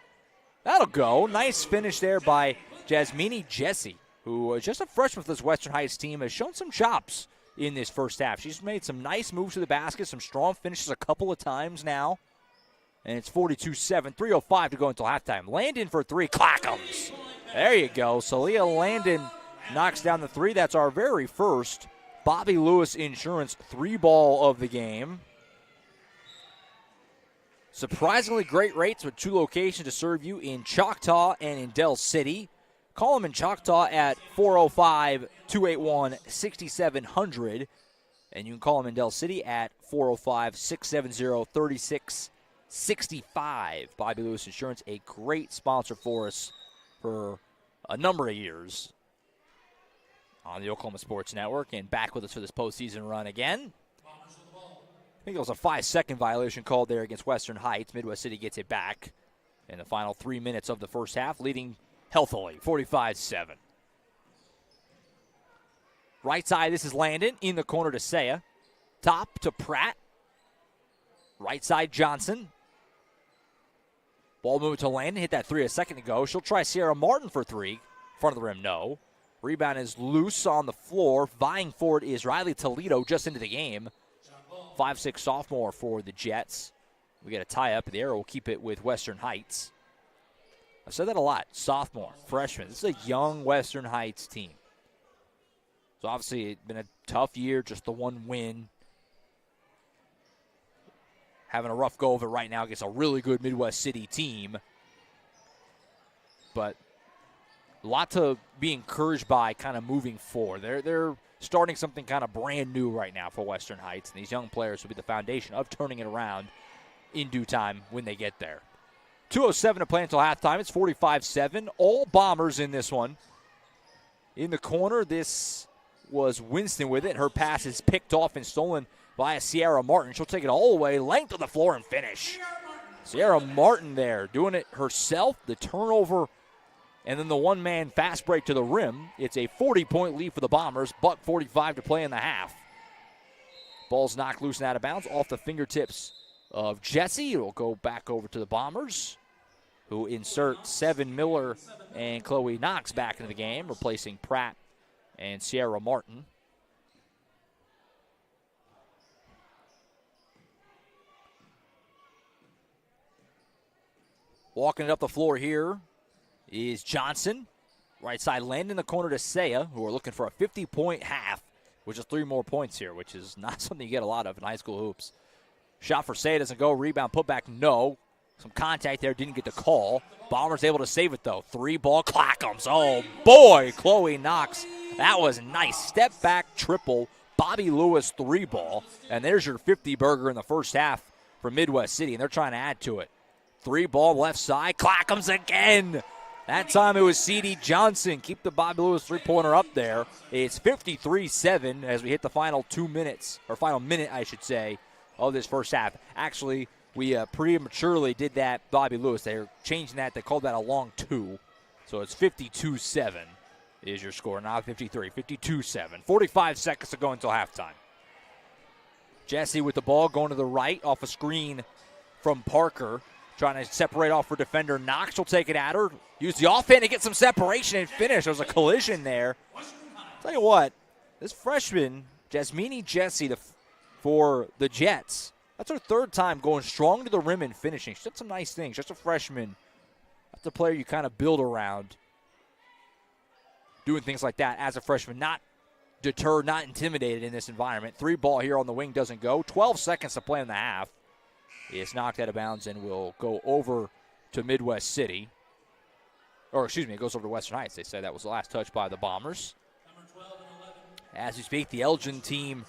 S3: That'll go. Nice finish there by Jasmine Jesse, who is just a freshman for this Western Heights team, has shown some chops in this first half. She's made some nice moves to the basket, some strong finishes a couple of times now. And it's 42-7, 3:05 to go until halftime. Landon for three, Clackums. There you go. Celia Landon knocks down the three. That's our very first Bobby Lewis Insurance 3-ball of the game. Surprisingly great rates with 2 locations to serve you in Choctaw and in Del City. Call them in Choctaw at 405-281-6700. And you can call them in Del City at 405-670-3665. Bobby Lewis Insurance, a great sponsor for us for a number of years on the Oklahoma Sports Network, and back with us for this postseason run again. I think it was a 5-second violation called there against Western Heights. Midwest City gets it back in the final 3 minutes of the first half, leading healthily, 45-7. Right side, this is Landon. In the corner to Saya. Top to Pratt. Right side, Johnson. Ball moved to Landon. Hit that three a second ago. She'll try Sierra Martin for three. Front of the rim, no. Rebound is loose on the floor. Vying for it is Riley Toledo just into the game. 5'6" sophomore for the Jets. We get a tie-up. The arrow will keep it with Western Heights. I've said that a lot. Sophomore, freshman. This is a young Western Heights team. So obviously it's been a tough year, just the one win. Having a rough go of it right now against a really good Midwest City team. But a lot to be encouraged by kind of moving forward. They're starting something kind of brand new right now for Western Heights, and these young players will be the foundation of turning it around in due time when they get there. 2:07 to play until halftime. It's 45-7. All Bombers in this one. In the corner, this was Winston with it. Her pass is picked off and stolen by Sierra Martin. She'll take it all the way, length of the floor, and finish. Sierra Martin there doing it herself. The turnover and then the one-man fast break to the rim. It's a 40-point lead for the Bombers. $1:45 to play in the half. Ball's knocked loose and out of bounds off the fingertips of Jesse. It'll go back over to the Bombers, who insert Seven Miller and Chloe Knox back into the game, replacing Pratt and Sierra Martin. Walking it up the floor here is Johnson. Right side, Landon in the corner to Saya, who are looking for a 50-point half, which is 3 more points here, which is not something you get a lot of in high school hoops. Shot for Saya doesn't go. Rebound, put back, no. Some contact there, didn't get the call. Bombers able to save it, though. 3-ball, Clackums. Oh, boy, Chloe Knox. That was nice. Step back triple, Bobby Lewis 3-ball. And there's your 50-burger in the first half for Midwest City, and they're trying to add to it. 3-ball left side, Clackums again. That time it was C.D. Johnson. Keep the Bobby Lewis three-pointer up there. It's 53-7 as we hit the final 2 minutes, or final minute, I should say, of this first half. Actually, we prematurely did that Bobby Lewis. They're changing that. They called that a long 2. So it's 52-7 is your score, not 53. 52-7. 45 seconds to go until halftime. Jesse with the ball going to the right off a screen from Parker. Trying to separate off for defender Knox. Will take it at her. Use the offhand to get some separation and finish. There was a collision there. Tell you what, this freshman, Jasmine Jesse, for the Jets, that's her 3rd time going strong to the rim and finishing. She's done some nice things. Just a freshman. That's a player you kind of build around doing things like that as a freshman. Not deterred, not intimidated in this environment. 3 ball here on the wing doesn't go. 12 seconds to play in the half. It's knocked out of bounds and will go over to Midwest City. Or, excuse me, it goes over to Western Heights. They say that was the last touch by the Bombers. As we speak, the Elgin team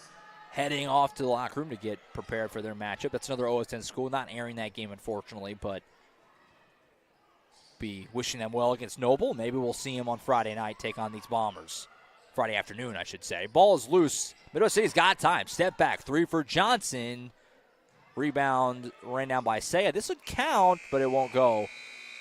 S3: heading off to the locker room to get prepared for their matchup. That's another OS10 school. Not airing that game, unfortunately, but be wishing them well against Noble. Maybe we'll see him on Friday night take on these Bombers. Friday afternoon, I should say. Ball is loose. Midwest City's got time. Step back. 3 for Johnson. Rebound ran down by Saya. This would count, but it won't go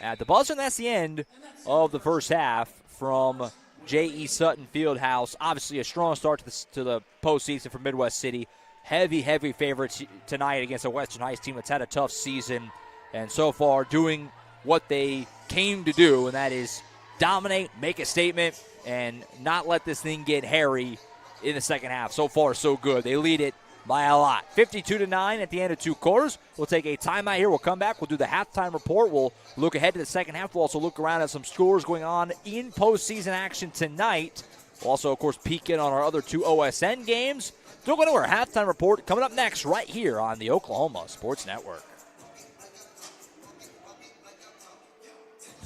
S3: at the buzzer. And that's the end of the first half from J.E. Sutton Fieldhouse. Obviously a strong start to the postseason for Midwest City. Heavy favorites tonight against a Western Heights team that's had a tough season. And so far doing what they came to do, and that is dominate, make a statement, and not let this thing get hairy in the second half. So far, so good. They lead it by a lot. 52-9 at the end of 2 quarters. We'll take a timeout here. We'll come back. We'll do the halftime report. We'll look ahead to the second half. We'll also look around at some scores going on in postseason action tonight. We'll also, of course, peek in on our other 2 OSN games. Don't go anywhere. Halftime report coming up next right here on the Oklahoma Sports Network.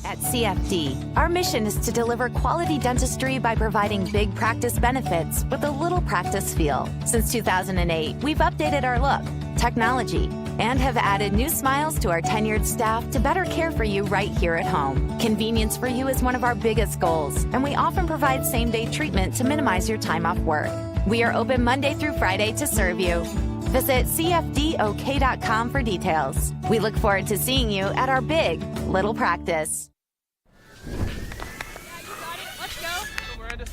S8: At CFD, our mission is to deliver quality dentistry by providing big practice benefits with a little practice feel. Since 2008, we've updated our look, technology, and have added new smiles to our tenured staff to better care for you right here at home. Convenience for you is one of our biggest goals, and we often provide same-day treatment to minimize your time off work. We are open Monday through Friday to serve you. Visit cfdok.com for details. We look forward to seeing you at our big little practice.
S9: Let's go. Travis!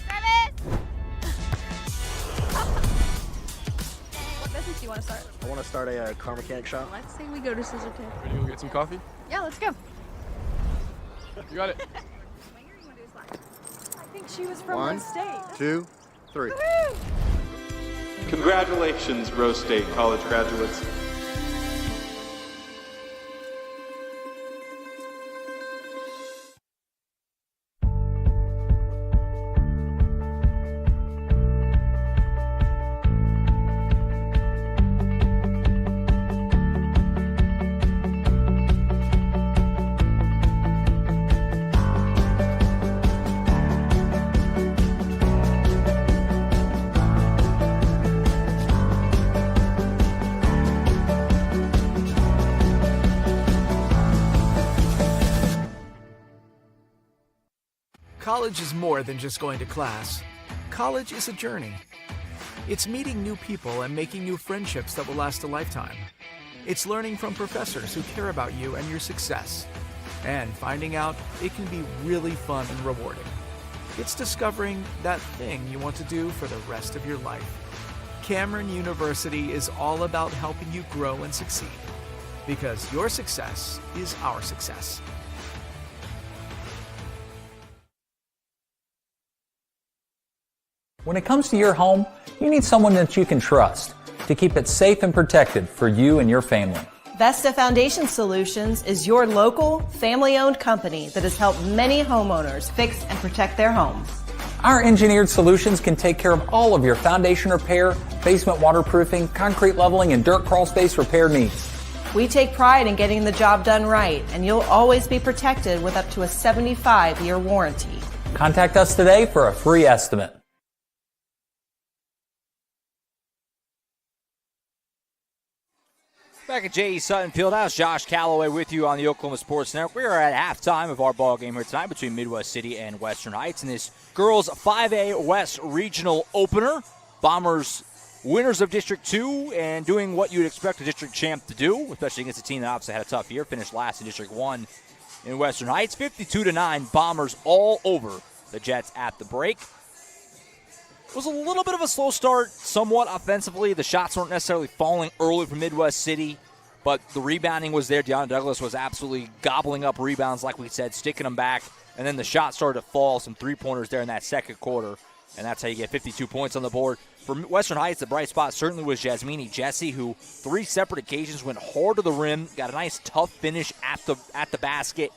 S9: What business do you want to start?
S10: I want to start a car mechanic shop.
S9: Let's say we go to Scissor Tip.
S11: Ready to go get some coffee?
S9: Yeah, let's go.
S11: You got it.
S9: I think she was from
S10: One,
S9: Rose State.
S10: 2, 3.
S9: Woo-hoo!
S12: Congratulations, Rose State college graduates.
S4: College is more than just going to class. College is a journey. It's meeting new people and making new friendships that will last a lifetime. It's learning from professors who care about you and your success. And finding out it can be really fun and rewarding. It's discovering that thing you want to do for the rest of your life. Cameron University is all about helping you grow and succeed. Because your success is our success.
S5: When it comes to your home, you need someone that you can trust to keep it safe and protected for you and your family.
S6: Vesta Foundation Solutions is your local, family-owned company that has helped many homeowners fix and protect their homes.
S5: Our engineered solutions can take care of all of your foundation repair, basement waterproofing, concrete leveling, and dirt crawl space repair needs.
S6: We take pride in getting the job done right, and you'll always be protected with up to a 75-year warranty.
S5: Contact us today for a free estimate.
S3: Back at J.E. Sutton Fieldhouse, Josh Calloway with you on the Oklahoma Sports Network. We are at halftime of our ball game here tonight between Midwest City and Western Heights in this girls 5A West Regional Opener. Bombers winners of District 2 and doing what you'd expect a district champ to do, especially against a team that obviously had a tough year, finished last in District 1 in Western Heights. 52-9, Bombers all over the Jets at the break. It was a little bit of a slow start, somewhat offensively. The shots weren't necessarily falling early from Midwest City, but the rebounding was there. Deanna Douglas was absolutely gobbling up rebounds, like we said, sticking them back, and then the shots started to fall, some three-pointers there in that second quarter, and that's how you get 52 points on the board. For Western Heights, the bright spot certainly was Jasmine Jesse, who 3 separate occasions went hard to the rim, got a nice tough finish at the basket.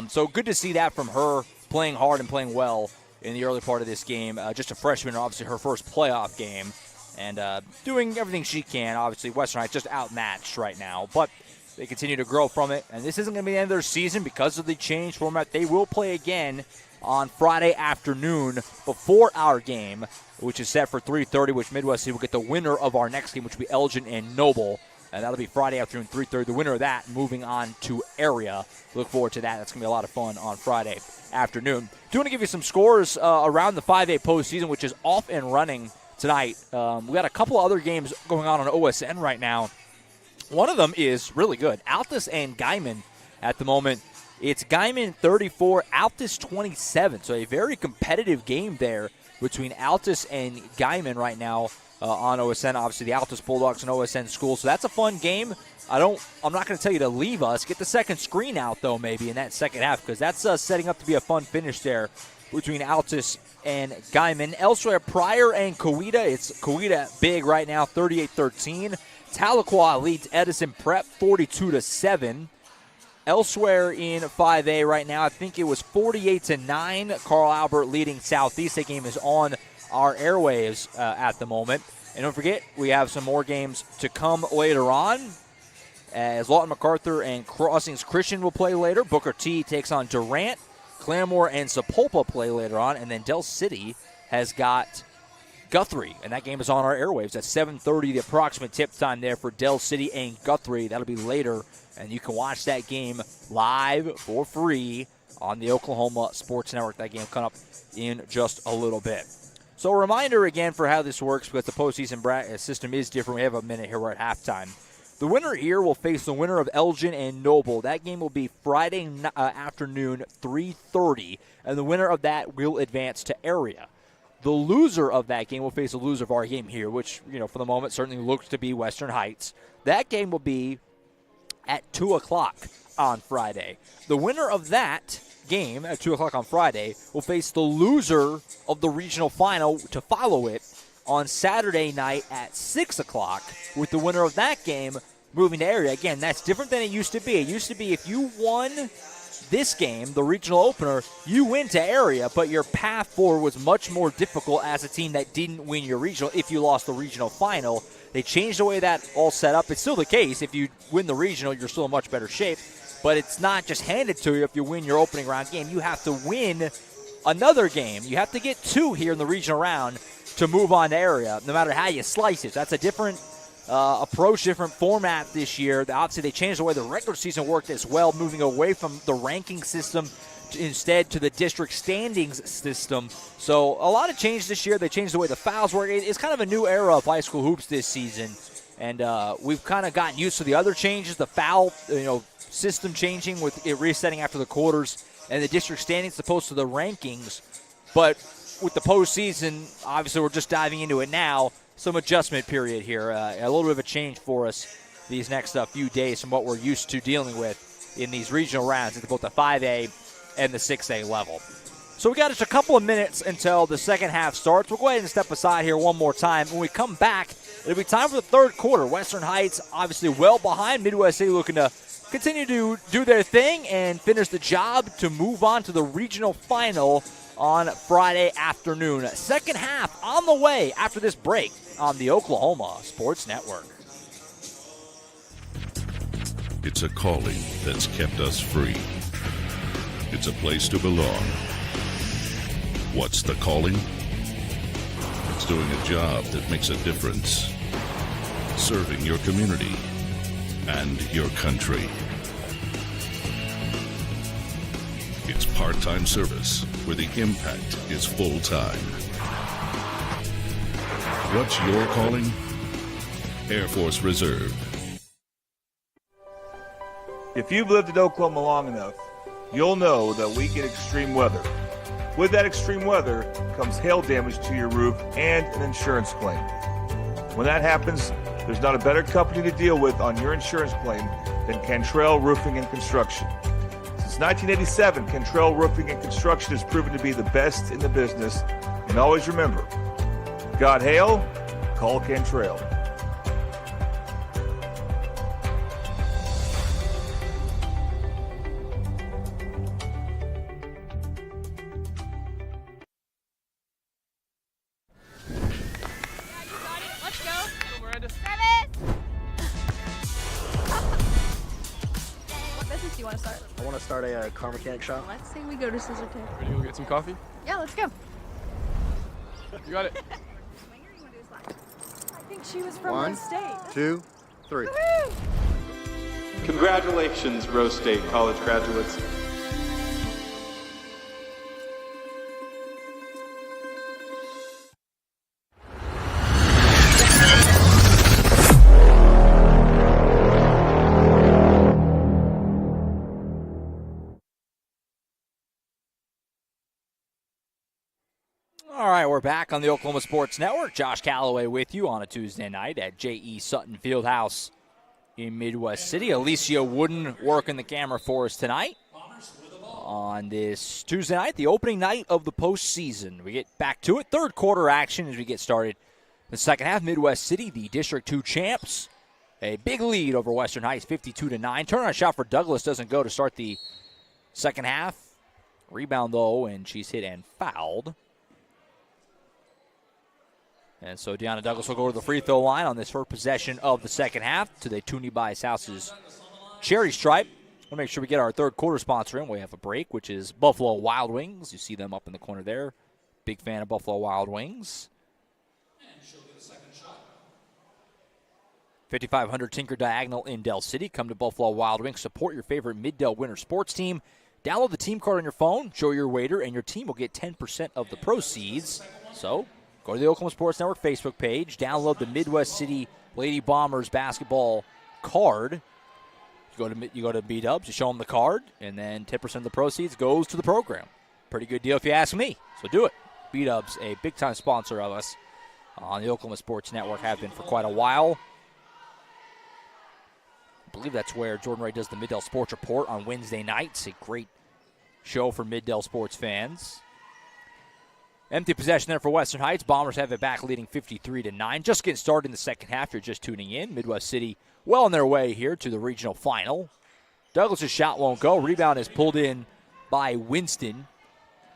S3: So good to see that from her, playing hard and playing well in the early part of this game. Just a freshman, obviously her first playoff game, and doing everything she can. Obviously, Western Heights just outmatched right now, but they continue to grow from it. And this isn't going to be the end of their season because of the change format. They will play again on Friday afternoon before our game, which is set for 3:30, which Midwest will get the winner of our next game, which will be Elgin and Noble. And that'll be Friday afternoon, 3:30. The winner of that moving on to area. Look forward to that. That's going to be a lot of fun on Friday afternoon. Do want to give you some scores around the 5A postseason, which is off and running tonight. We got a couple other games going on OSN right now. One of them is really good. Altus and Guyman at the moment. It's Guyman 34, Altus 27. So a very competitive game there between Altus and Guyman right now on OSN. Obviously, the Altus Bulldogs and OSN school. So that's a fun game. I'm not going to tell you to leave us. Get the second screen out, though, maybe in that second half, because that's setting up to be a fun finish there between Altus and Guyman. Elsewhere, Pryor and Coweta. It's Coweta big right now, 38-13. Tahlequah leads Edison Prep 42-7. Elsewhere in 5A right now, I think it was 48-9. Carl Albert leading Southeast. That game is on our airwaves at the moment. And don't forget, we have some more games to come later on, as Lawton MacArthur and Crossings Christian will play later. Booker T takes on Durant. Claremore and Sapulpa play later on. And then Del City has got Guthrie, and that game is on our airwaves at 7:30, the approximate tip time there for Del City and Guthrie. That'll be later, and you can watch that game live for free on the Oklahoma Sports Network. That game coming up in just a little bit. So a reminder again for how this works, because the postseason system is different. We have a minute here. We're at halftime. The winner here will face the winner of Elgin and Noble. That game will be Friday afternoon, 3:30, and the winner of that will advance to area. The loser of that game will face the loser of our game here, which, for the moment certainly looks to be Western Heights. That game will be at 2 o'clock on Friday. The winner of that game at 2 o'clock on Friday will face the loser of the regional final to follow it on Saturday night at 6 o'clock, with the winner of that game moving to area. Again, that's different than it used to be. It used to be if you won this game, the regional opener, you win to area, but your path forward was much more difficult as a team that didn't win your regional if you lost the regional final. They changed the way that all set up. It's still the case. If you win the regional, you're still in much better shape, but it's not just handed to you if you win your opening round game. You have to win another game. You have to get 2 here in the regional round to move on to area, no matter how you slice it. That's a different approach, different format this year. Obviously, they changed the way the regular season worked as well, moving away from the ranking system instead to the district standings system. So a lot of change this year. They changed the way the fouls work. It's kind of a new era of high school hoops this season, and we've kind of gotten used to the other changes, the foul system changing with it resetting after the quarters, and the district standings opposed to the rankings. But with the postseason, obviously we're just diving into it now. Some adjustment period here. A little bit of a change for us these next few days from what we're used to dealing with in these regional rounds at both the 5A and the 6A level. So we got just a couple of minutes until the second half starts. We'll go ahead and step aside here one more time. When we come back, it'll be time for the third quarter. Western Heights obviously well behind. Midwest City looking to continue to do their thing and finish the job to move on to the regional final on Friday afternoon. Second half on the way after this break on the Oklahoma Sports Network.
S1: It's a calling that's kept us free. It's a place to belong. What's the calling? It's doing a job that makes a difference. Serving your community and your country. It's part-time service where the impact is full-time. What's your calling? Air Force Reserve.
S7: If you've lived in Oklahoma long enough, you'll know that we get extreme weather. With that extreme weather comes hail damage to your roof and an insurance claim. When that happens, there's not a better company to deal with on your insurance claim than Cantrell Roofing and Construction. Since 1987, Cantrell Roofing and Construction has proven to be the best in the business. And always remember, got hail? Call Cantrell.
S10: want to start a car mechanic shop?
S9: Let's say we go to Scissor Tape.
S11: Ready to go get some coffee?
S9: Yeah, let's go.
S11: You got it.
S9: I think she was from
S10: 1,
S9: Rose State.
S10: 2, 3.
S9: Woohoo!
S12: Congratulations, Rose State college graduates.
S3: All right, we're back on the Oklahoma Sports Network. Josh Calloway with you on a Tuesday night at J.E. Sutton Fieldhouse in Midwest City. Alicia Wooden working the camera for us tonight on this Tuesday night, the opening night of the postseason. We get back to it. Third quarter action as we get started. The second half, Midwest City, the District 2 champs. A big lead over Western Heights, 52-9. Turnaround shot for Douglas doesn't go to start the second half. Rebound, though, and she's hit and fouled. And so Deanna Douglas will go to the free throw line on this first possession of the second half to the Toonie Bias House's Cherry Stripe. We'll make sure we get our third quarter sponsor in. We have a break, which is Buffalo Wild Wings. You see them up in the corner there. Big fan of Buffalo Wild Wings. 5500 Tinker Diagonal in Del City. Come to Buffalo Wild Wings. Support your favorite Mid-Del winter sports team. Download the team card on your phone. Show your waiter, and your team will get 10% of the proceeds. So go to the Oklahoma Sports Network Facebook page. Download the Midwest City Lady Bombers basketball card. You go to B-Dubs, you show them the card, and then 10% of the proceeds goes to the program. Pretty good deal if you ask me. So do it. B-Dubs, a big-time sponsor of us on the Oklahoma Sports Network, have been for quite a while. I believe that's where Jordan Ray does the Mid-Del Sports Report on Wednesday nights. A great show for Mid-Del sports fans. Empty possession there for Western Heights. Bombers have it back leading 53-9. Just getting started in the second half. You're just tuning in. Midwest City well on their way here to the regional final. Douglas' shot won't go. Rebound is pulled in by Winston.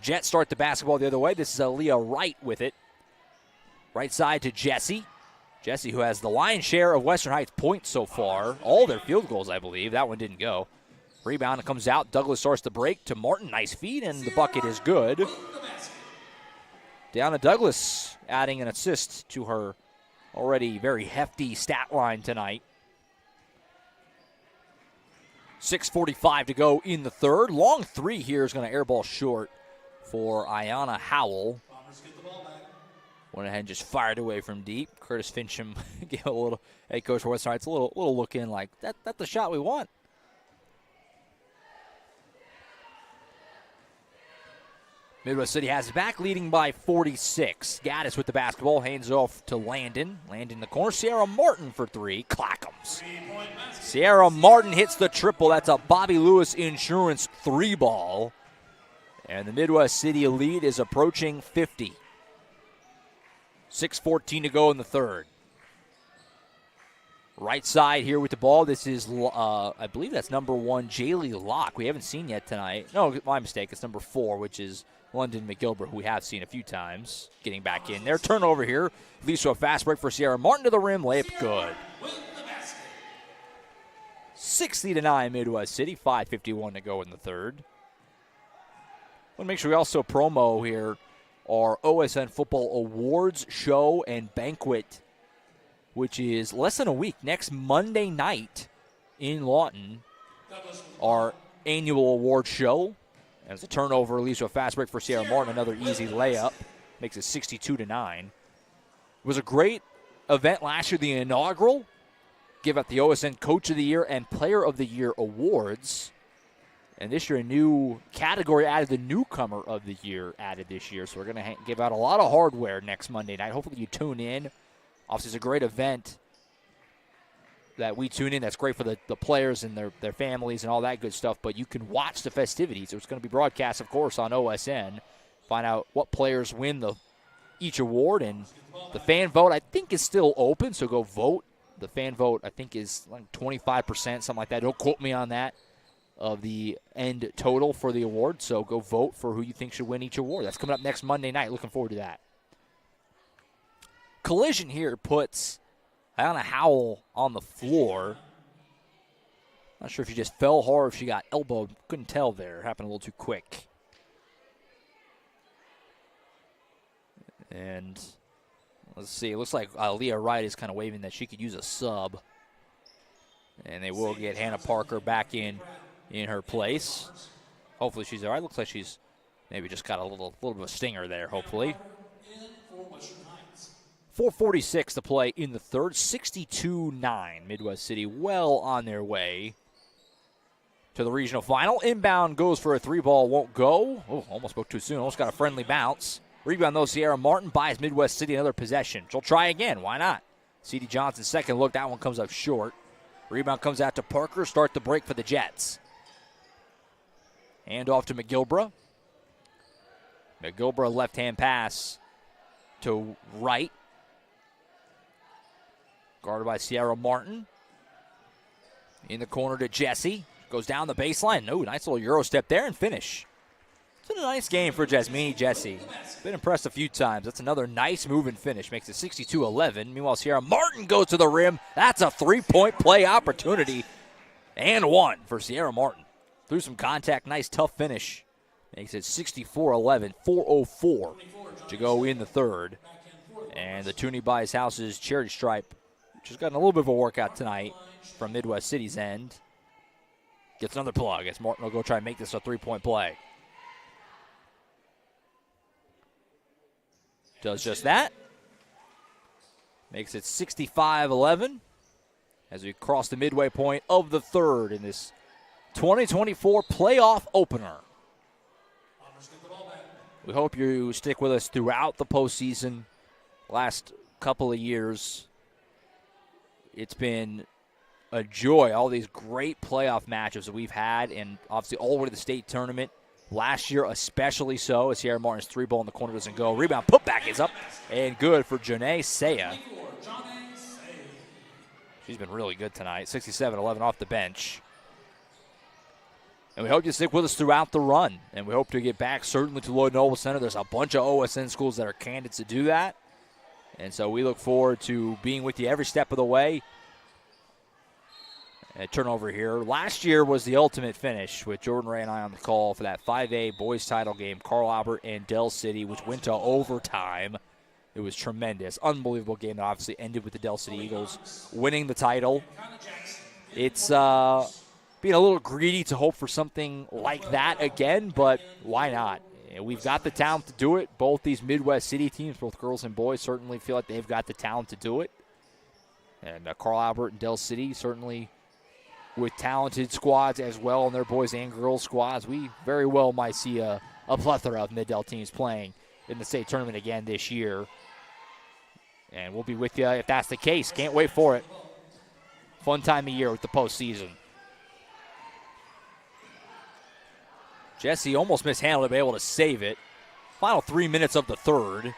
S3: Jets start the basketball the other way. This is Aaliyah Wright with it. Right side to Jesse. Jesse, who has the lion's share of Western Heights points so far. All their field goals, I believe. That one didn't go. Rebound comes out. Douglas starts the break to Martin. Nice feed, and the bucket is good. Deanna Douglas adding an assist to her already very hefty stat line tonight. 6:45 to go in the third. Long three here is going to airball short for Ayanna Howell. Went ahead and just fired away from deep. Curtis Fincham gave a little, head coach for Western Heights, a little look in like, that's the shot we want. Midwest City has it back, leading by 46. Gaddis with the basketball, hands off to Landon. Landon in the corner. Sierra Martin for three. Clackums. Sierra Martin hits the triple. That's a Bobby Lewis Insurance three ball. And the Midwest City lead is approaching 50. 6:14 to go in the third. Right side here with the ball. This is, I believe that's number 1, Jaylee Locke. We haven't seen yet tonight. No, my mistake. It's number 4, which is London McGilbert, who we have seen a few times, getting back in there. Turnover here. Leads to a fast break for Sierra Martin to the rim. Layup good. 60-9 Midwest City. 5:51 to go in the third. I want to make sure we also promo here our OSN Football Awards Show and Banquet, which is less than a week. Next Monday night in Lawton, our annual award show. As a turnover leads to a fast break for Sierra Martin, another easy layup. Makes it 62-9. It was a great event last year, the inaugural. Give out the OSN Coach of the Year and Player of the Year awards. And this year, a new category added, the Newcomer of the Year added this year. So we're going to give out a lot of hardware next Monday night. Hopefully you tune in. Obviously, it's a great event that we tune in. That's great for the players and their families and all that good stuff. But you can watch the festivities. It's going to be broadcast, of course, on OSN. Find out what players win each award. And the fan vote, I think, is still open. So go vote. The fan vote, I think, is like 25%, something like that. Don't quote me on that, of the end total for the award. So go vote for who you think should win each award. That's coming up next Monday night. Looking forward to that. Collision here puts Ayanna Howell on the floor. Not sure if she just fell hard or if she got elbowed. Couldn't tell there. Happened a little too quick. And let's see. It looks like Leah Wright is kind of waving that she could use a sub. And they will get Hannah Parker back in her place. Hopefully she's all right. Looks like she's maybe just got a little bit of a stinger there, hopefully. 4:46 to play in the third. 62-9. Midwest City well on their way to the regional final. Inbound goes for a three ball, won't go. Oh, almost spoke too soon. Almost got a friendly bounce. Rebound, though, Sierra Martin buys Midwest City another possession. She'll try again. Why not? C.D. Johnson, second look. That one comes up short. Rebound comes out to Parker. Start the break for the Jets. Hand off to McGilbra. McGilbra, left-hand pass to Wright. Guarded by Sierra Martin. In the corner to Jesse. Goes down the baseline. No, nice little Euro step there and finish. It's been a nice game for Jasmine Jesse. Been impressed a few times. That's another nice move and finish. Makes it 62-11. Meanwhile, Sierra Martin goes to the rim. That's a three-point play opportunity. And one for Sierra Martin. Through some contact, nice tough finish. Makes it 64-11, 4:04 to go in the third. And the Toonie Buys House's charity stripe, which has gotten a little bit of a workout tonight from Midwest City's end, gets another plug as Martin will go try and make this a three-point play. Does just that. Makes it 65-11 as we cross the midway point of the third in this 2024 playoff opener. We hope you stick with us throughout the postseason. Last couple of years, it's been a joy. All these great playoff matchups that we've had, and obviously all the way to the state tournament. Last year especially so, as Sierra Martin's three ball in the corner doesn't go. Rebound putback is up and good for Janae Saya. She's been really good tonight. 67-11 off the bench. And we hope you stick with us throughout the run. And we hope to get back certainly to Lloyd Noble Center. There's a bunch of OSN schools that are candidates to do that. And so we look forward to being with you every step of the way. A turnover here. Last year was the ultimate finish with Jordan Ray and I on the call for that 5A boys title game, Carl Albert and Del City, which went to overtime. It was tremendous. Unbelievable game that obviously ended with the Del City Eagles winning the title. It's being a little greedy to hope for something like that again, but why not? We've got the talent to do it. Both these Midwest City teams, both girls and boys, certainly feel like they've got the talent to do it. And Carl Albert and Del City certainly with talented squads as well in their boys and girls squads. We very well might see a plethora of Mid-Del teams playing in the state tournament again this year. And we'll be with you if that's the case. Can't wait for it. Fun time of year with the postseason. Jesse almost mishandled it, but able to save it. Final 3 minutes of the third.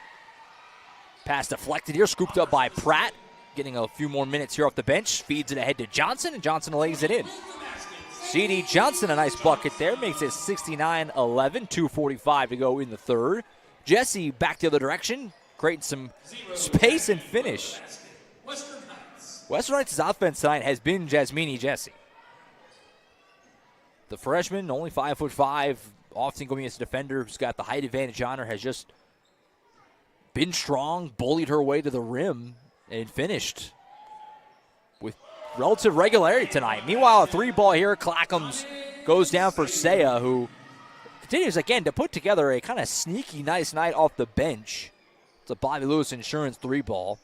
S3: Pass deflected here, scooped up by Pratt. Getting a few more minutes here off the bench. Feeds it ahead to Johnson, and Johnson lays it in. C.D. Johnson, a nice bucket there. Makes it 69-11, 2:45 to go in the third. Jesse back the other direction, creating some space and finish. Western Heights' offense tonight has been Jasmine Jesse. The freshman, only 5'5", often going against a defender who's got the height advantage on her, has just been strong, bullied her way to the rim, and finished with relative regularity tonight. Meanwhile, a three ball here. Clackamas goes down for Saya, who continues again to put together a kind of sneaky nice night off the bench. It's a Bobby Lewis Insurance three ball.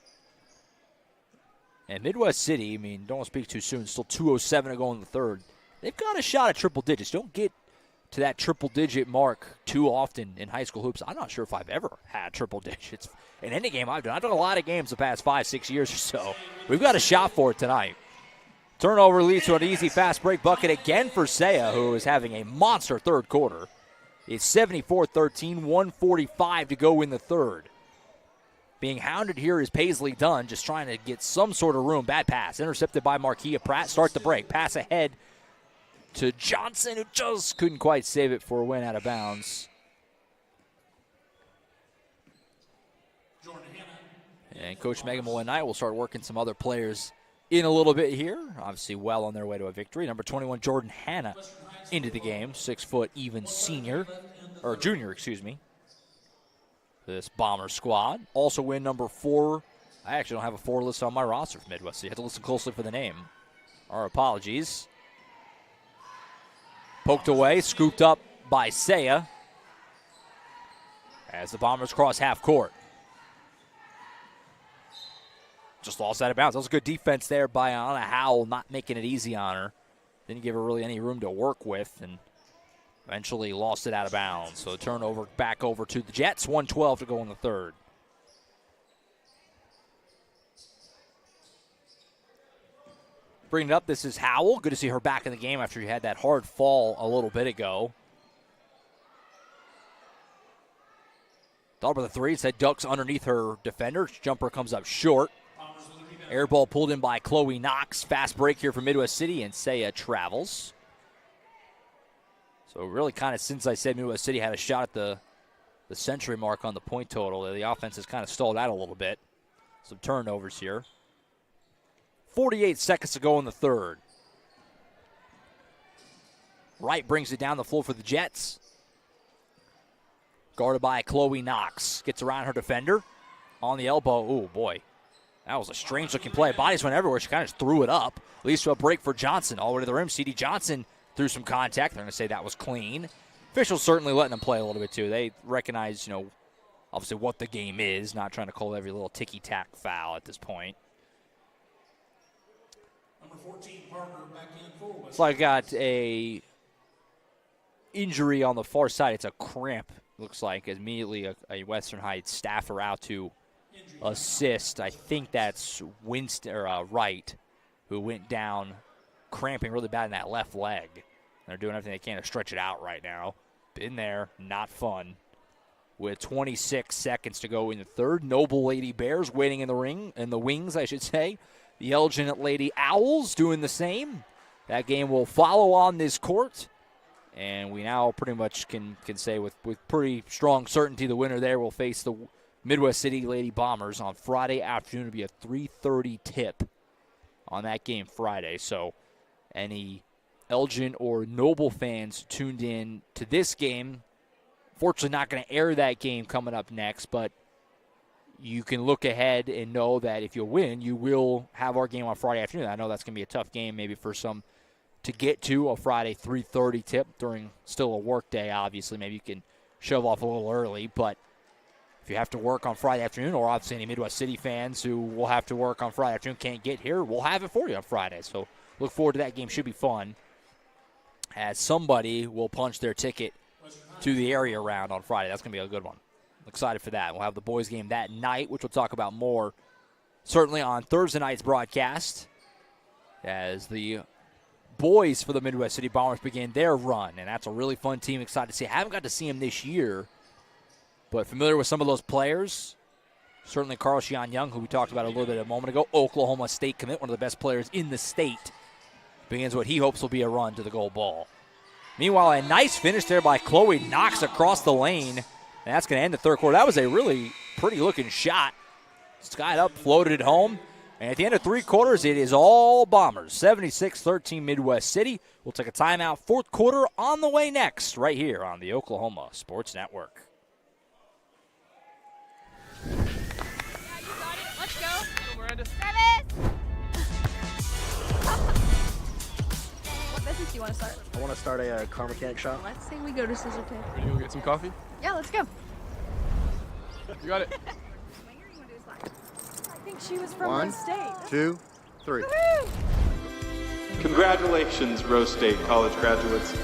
S3: And Midwest City, I mean, don't want to speak too soon, still 2:07 to go in the third. They've got a shot at triple digits. Don't get to that triple-digit mark too often in high school hoops. I'm not sure if I've ever had triple digits in any game I've done. I've done a lot of games the past 5-6 years or so. We've got a shot for it tonight. Turnover leads to an easy fast break bucket again for Saya, who is having a monster third quarter. It's 74-13, 1:45 to go in the third. Being hounded here is Paisley Dunn, just trying to get some sort of room. Bad pass, intercepted by Marquia Pratt. Start the break. Pass ahead to Johnson, who just couldn't quite save it for a win out of bounds. And Coach Megan Mullen Knight will start working some other players in a little bit here. Obviously well on their way to a victory. Number 21, Jordan Hanna, into the game. 6 foot even junior, excuse me. This Bomber squad. Also win number 4. I actually don't have a 4 list on my roster for Midwest, so you have to listen closely for the name. Our apologies. Poked away, scooped up by Saya as the Bombers cross half court. Just lost out of bounds. That was a good defense there by Anna Howell, not making it easy on her. Didn't give her really any room to work with, and eventually lost it out of bounds. So the turnover back over to the Jets. 1:12 to go in the third. Bringing it up, this is Howell. Good to see her back in the game after she had that hard fall a little bit ago. Thought about the three. Instead, ducks underneath her defender. Jumper comes up short. Air ball pulled in by Chloe Knox. Fast break here for Midwest City, and Saya travels. So really kind of since I said Midwest City had a shot at the century mark on the point total, the offense has kind of stalled out a little bit. Some turnovers here. 48 seconds to go in the third. Wright brings it down the floor for the Jets. Guarded by Chloe Knox. Gets around her defender. On the elbow. Oh, boy. That was a strange-looking play. Bodies went everywhere. She kind of just threw it up. Leads to a break for Johnson. All the way to the rim. C.D. Johnson threw some contact. They're going to say that was clean. Officials certainly letting them play a little bit, too. They recognize, obviously what the game is. Not trying to call every little ticky-tack foul at this point.
S13: Number 14, Parker, back in full.
S3: So I got a injury on the far side. It's a cramp, looks like. Immediately a Western Heights staffer out to assist. I think that's Winston or Wright, who went down cramping really bad in that left leg. They're doing everything they can to stretch it out right now. Been there, not fun. With 26 seconds to go in the third, Noble Lady Bears waiting in the wings, I should say. The Elgin Lady Owls doing the same. That game will follow on this court. And we now pretty much can say with pretty strong certainty the winner there will face the Midwest City Lady Bombers on Friday afternoon. It'll be a 3:30 tip on that game Friday. So any Elgin or Noble fans tuned in to this game, fortunately not going to air that game coming up next, but you can look ahead and know that if you win, you will have our game on Friday afternoon. I know that's going to be a tough game maybe for some to get to, a Friday 3:30 tip during still a work day, obviously. Maybe you can shove off a little early, but if you have to work on Friday afternoon, or obviously any Midwest City fans who will have to work on Friday afternoon can't get here, we'll have it for you on Friday. So look forward to that game. Should be fun, as somebody will punch their ticket to the area round on Friday. That's going to be a good one. Excited for that. We'll have the boys game that night, which we'll talk about more certainly on Thursday night's broadcast as the boys for the Midwest City Bombers begin their run. And that's a really fun team. Excited to see. I haven't got to see them this year, but familiar with some of those players. Certainly Carl Shion Young, who we talked about a little bit a moment ago. Oklahoma State commit, one of the best players in the state. Begins what he hopes will be a run to the goal ball. Meanwhile, a nice finish there by Chloe Knox across the lane. And that's going to end the third quarter. That was a really pretty-looking shot. Skied up, floated it home. And at the end of three quarters, it is all Bombers. 76-13 Midwest City. We'll take a timeout. Fourth quarter on the way next, right here on the Oklahoma Sports Network.
S9: Yeah, you got it. Let's go.
S11: Go, Miranda.
S9: What business do you want to start?
S10: I want to start a car mechanic shop.
S9: Let's say we go to Scissor Tape.
S11: Ready to go get some coffee?
S9: Yeah, let's go.
S11: You got it.
S9: I think she was from
S10: One,
S9: Rose State.
S10: 2, 3.
S9: Woohoo!
S12: Congratulations, Rose State college graduates.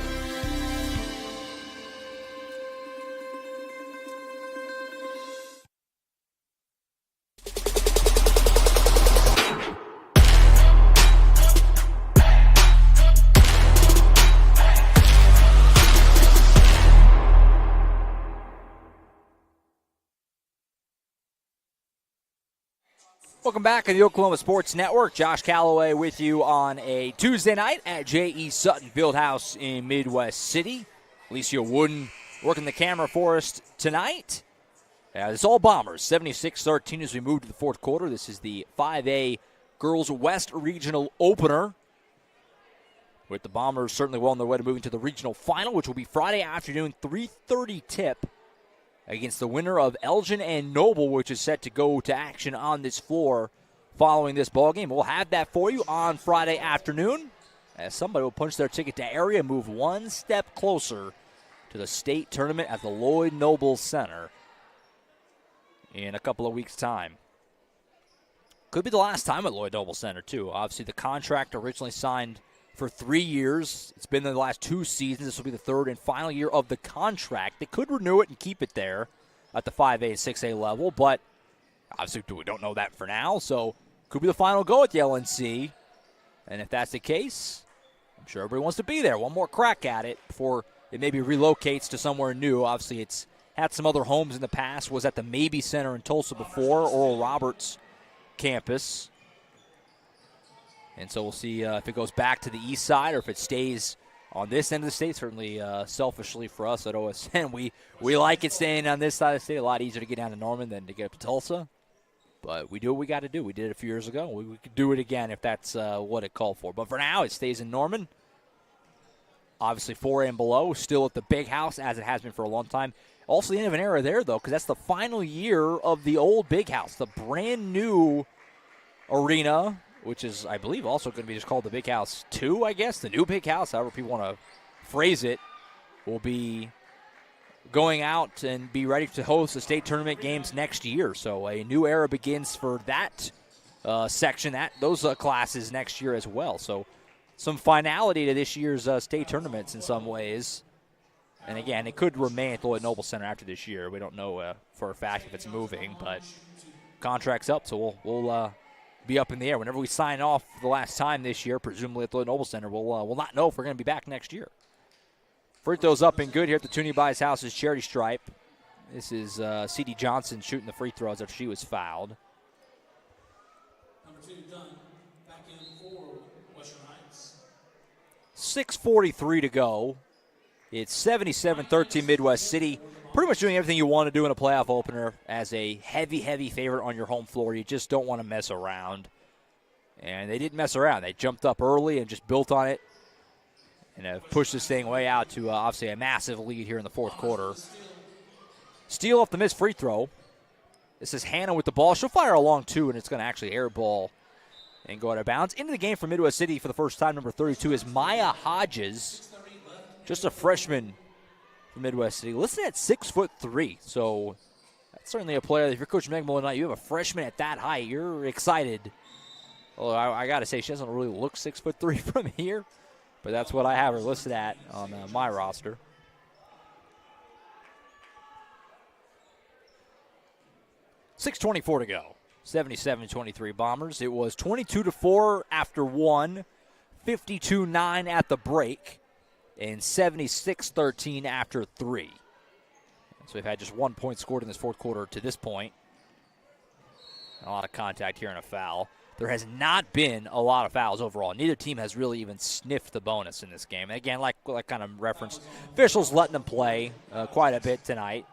S3: Welcome back to the Oklahoma Sports Network. Josh Calloway with you on a Tuesday night at J.E. Sutton Fieldhouse in Midwest City. Alicia Wooden working the camera for us tonight. It's all Bombers, 76-13 as we move to the fourth quarter. This is the 5A Girls West Regional Opener, with the Bombers certainly well on their way to moving to the regional final, which will be Friday afternoon, 3:30 tip against the winner of Elgin and Noble, which is set to go to action on this floor following this ball game. We'll have that for you on Friday afternoon, as somebody will punch their ticket to area and move one step closer to the state tournament at the Lloyd Noble Center in a couple of weeks' time. Could be the last time at Lloyd Noble Center, too. Obviously, the contract originally signed for 3 years. It's been the last 2 seasons. This will be the third and final year of the contract. They could renew it and keep it there at the 5A and 6A level, but obviously we don't know that for now, so could be the final go at the LNC. And if that's the case, I'm sure everybody wants to be there. One more crack at it before it maybe relocates to somewhere new. Obviously, it's had some other homes in the past. Was at the Maybe Center in Tulsa before, Oral Roberts campus. And so we'll see if it goes back to the east side or if it stays on this end of the state. Certainly, selfishly for us at OSN, we like it staying on this side of the state. A lot easier to get down to Norman than to get up to Tulsa. But we do what we got to do. We did it a few years ago. We could do it again if that's what it called for. But for now, it stays in Norman. Obviously, 4A and below, still at the Big House, as it has been for a long time. Also, the end of an era there, though, because that's the final year of the old Big House, the brand-new arena, which is, I believe, also going to be just called the Big House 2, I guess. The new Big House, however people want to phrase it, will be going out and be ready to host the state tournament games next year. So a new era begins for that section, those classes next year as well. So some finality to this year's state tournaments in some ways. And again, it could remain at the Lloyd Noble Center after this year. We don't know for a fact if it's moving, but contract's up, so we'll be up in the air. Whenever we sign off the last time this year, presumably at the Lloyd Noble Center, we'll not know if we're going to be back next year. Free throws up and good here at the Toonie Buys House's charity stripe. This is C.D. Johnson shooting the free throws after she was fouled.
S13: Number 2 done. Back in for Western Heights.
S3: 6:43 to go. It's 77-13 Midwest City. Pretty much doing everything you want to do in a playoff opener as a heavy, heavy favorite on your home floor. You just don't want to mess around. And they didn't mess around. They jumped up early and just built on it and have pushed this thing way out to obviously a massive lead here in the fourth quarter. Steal off the missed free throw. This is Hannah with the ball. She'll fire a long two, and it's going to actually airball and go out of bounds. Into the game for Midwest City for the first time, number 32, is Maya Hodges. Just a freshman from Midwest City. Listed at 6'3", so that's certainly a player that if you're Coach Megmo tonight, you have a freshman at that height, you're excited. Although I got to say, she doesn't really look 6'3" from here, but that's what I have her listed at on my roster. .6:24 to go. 77-23 Bombers. It was 22-4 after one, 52-9 at the break, and 76-13 after three. So we've had just 1 point scored in this fourth quarter to this point. A lot of contact here and a foul. There has not been a lot of fouls overall. Neither team has really even sniffed the bonus in this game. And again, like kind of referenced, officials letting them play quite a bit tonight.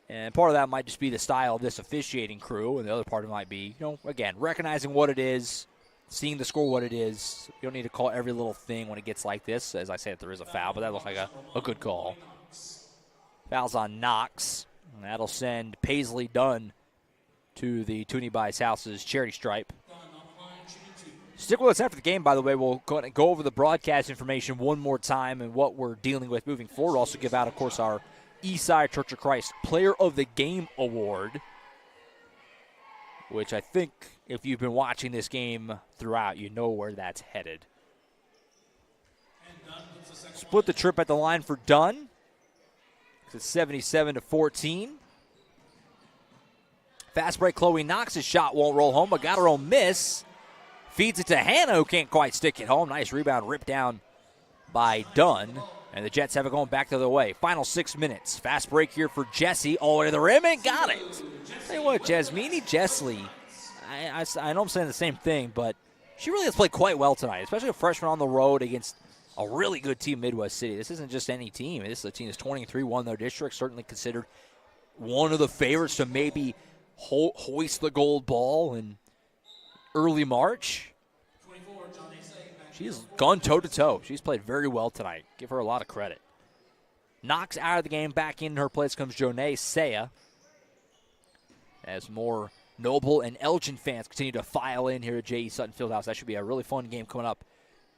S3: And part of that might just be the style of this officiating crew, and the other part of it might be, again, recognizing what it is, seeing the score what it is. You don't need to call every little thing when it gets like this. As I said, there is a foul, but that looks like a good call. Foul's on Knox, and that'll send Paisley Dunn to the Toonie Buys House's charity stripe. Stick with us after the game, by the way. We'll go over the broadcast information one more time and what we're dealing with moving forward. We'll also give out, of course, our Eastside Church of Christ Player of the Game Award, which I think if you've been watching this game throughout, you know where that's headed. Split the trip at the line for Dunn. It's 77-14. Fast break, Chloe Knox's shot won't roll home, but got her own miss. Feeds it to Hannah, who can't quite stick it home. Nice rebound ripped down by Dunn. And the Jets have it going back the other way. Final 6 minutes. Fast break here for Jessie. All the way to the rim and got it. Tell you what, Jasmine Jessley, I know I'm saying the same thing, but she really has played quite well tonight, especially a freshman on the road against a really good team, Midwest City. This isn't just any team. This is a team that's 23-1 in their district, certainly considered one of the favorites to maybe hoist the gold ball. And early March. She's gone toe-to-toe. She's played very well tonight. Give her a lot of credit. Knocks out of the game. Back in her place comes Jonay Saya. As more Noble and Elgin fans continue to file in here at J.E. Sutton Fieldhouse. That should be a really fun game coming up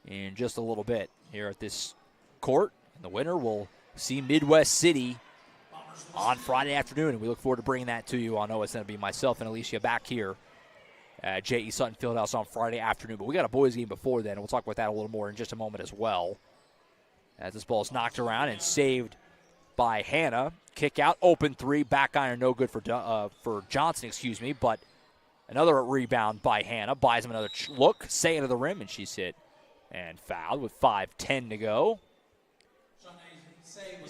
S3: in just a little bit here at this court. And the winner will see Midwest City on Friday afternoon, and we look forward to bringing that to you on OSN. It'll be myself and Alicia back here at J.E. Sutton Fieldhouse on Friday afternoon. But we got a boys game before then, and we'll talk about that a little more in just a moment as well. As this ball is knocked around and saved by Hannah. Kick out, open three, back iron, no good for Johnson, but another rebound by Hannah. Buys him another look, say into the rim, and she's hit and fouled with 5:10 to go.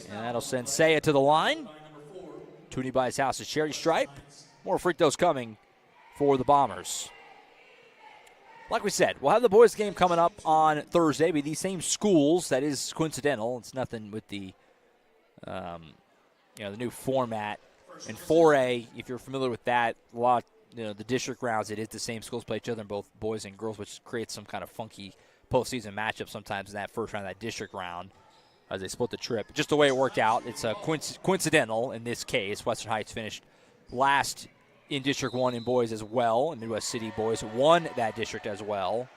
S3: And that'll send Saya to the line. Toonie buys House's charity stripe. More free throws coming for the Bombers. Like we said, we'll have the boys game coming up on Thursday. Be these same schools. That is coincidental. It's nothing with the the new format. And 4A, if you're familiar with that, a lot, the district rounds, it is the same schools play each other in both boys and girls, which creates some kind of funky postseason matchup sometimes in that first round, that district round, as they split the trip. Just the way it worked out, it's coincidental in this case. Western Heights finished last in District 1 in boys as well, and Midwest City boys won that district as well.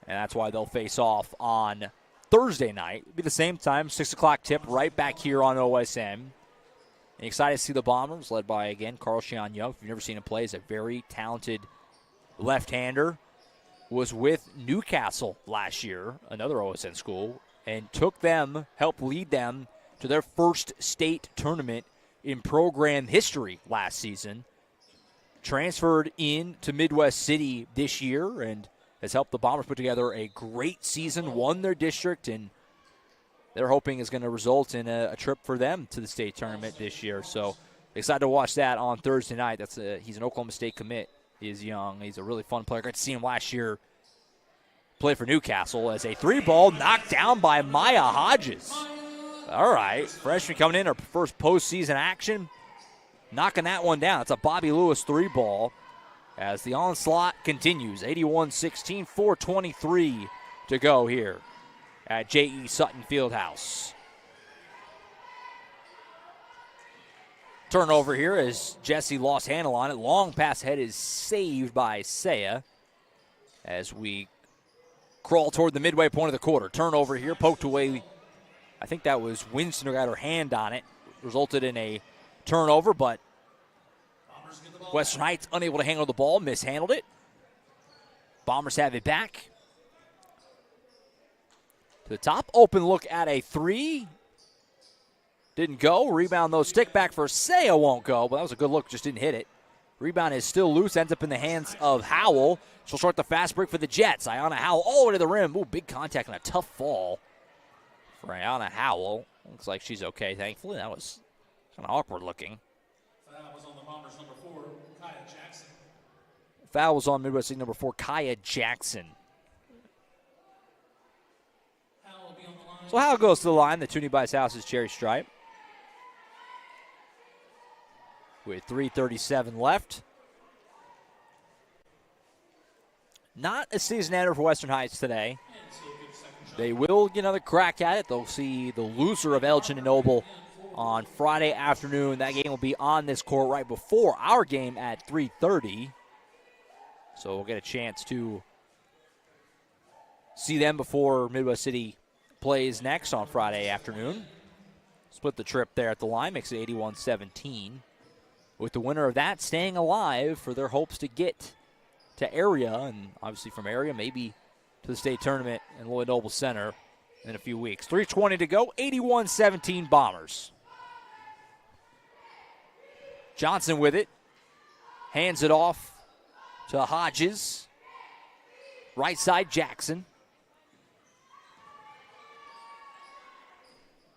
S3: And that's why they'll face off on Thursday night. It'll be the same time, 6 o'clock tip, right back here on OSN. And excited to see the Bombers, led by, again, Carl Sean Young. If you've never seen him play, he's a very talented left-hander. Was with Newcastle last year, another OSN school, and helped lead them to their first state tournament in program history last season. Transferred in to Midwest City this year and has helped the Bombers put together a great season, won their district, and they're hoping is going to result in a trip for them to the state tournament this year. So excited to watch that on Thursday night. He's an Oklahoma State commit. He's young. He's a really fun player. Got to see him last year play for Newcastle as a three ball knocked down by Maya Hodges. All right, freshman coming in, her first postseason action, knocking that one down. It's a Bobby Lewis three ball as the onslaught continues. 81-16, 4:23 to go here at J.E. Sutton Fieldhouse. Turnover here as Jesse lost handle on it. Long pass ahead is saved by Saya as we crawl toward the midway point of the quarter. Turnover here, poked away. I think that was Winston who got her hand on it. Resulted in a turnover, but Western Heights unable to handle the ball, mishandled it. Bombers have it back. To the top, open look at a three. Didn't go. Rebound, though, stick back for Saya won't go, but that was a good look, just didn't hit it. Rebound is still loose, ends up in the hands of Howell. She'll start the fast break for the Jets. Ayanna Howell all the way to the rim. Ooh, big contact and a tough fall for Ayanna Howell. Looks like she's okay, thankfully. That was kind of awkward looking.
S13: Foul was on the Bombers number 4, Kaya Jackson.
S3: Foul was on Midwest League number 4, Kaya Jackson. So Howell goes to the line. The Toonie buys House's cherry stripe. With 3:37 left. Not a season ender for Western Heights today. They will get another crack at it. They'll see the loser of Elgin and Noble on Friday afternoon. That game will be on this court right before our game at 3:30. So we'll get a chance to see them before Midwest City plays next on Friday afternoon. Split the trip there at the line, makes it 81-17. With the winner of that staying alive for their hopes to get to area, and obviously from area, maybe to the state tournament in Lloyd Noble Center in a few weeks. 3:20 to go, 81-17 Bombers. Johnson with it. Hands it off to Hodges. Right side, Jackson.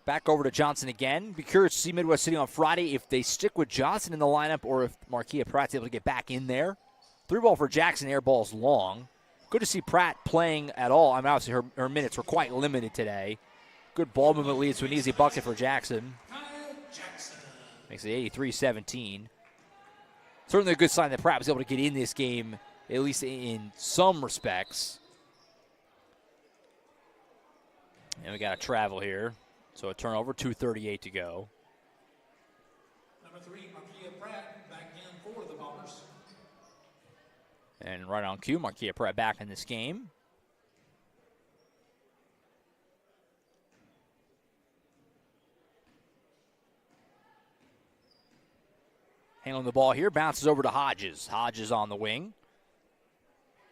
S3: Back over to Johnson again. Be curious to see Midwest City on Friday if they stick with Johnson in the lineup or if Marquia Pratt's able to get back in there. Three ball for Jackson, air ball's long. Good to see Pratt playing at all. I mean, obviously her minutes were quite limited today. Good ball movement leads to an easy bucket for Jackson. Makes it 83-17. Certainly a good sign that Pratt was able to get in this game at least in some respects. And we got a travel here. So a turnover, 2:38 to go.
S13: Number 3, Markia Pratt, back in for the Bombers.
S3: And right on cue, Markia Pratt back in this game. Handling the ball here, bounces over to Hodges. Hodges on the wing.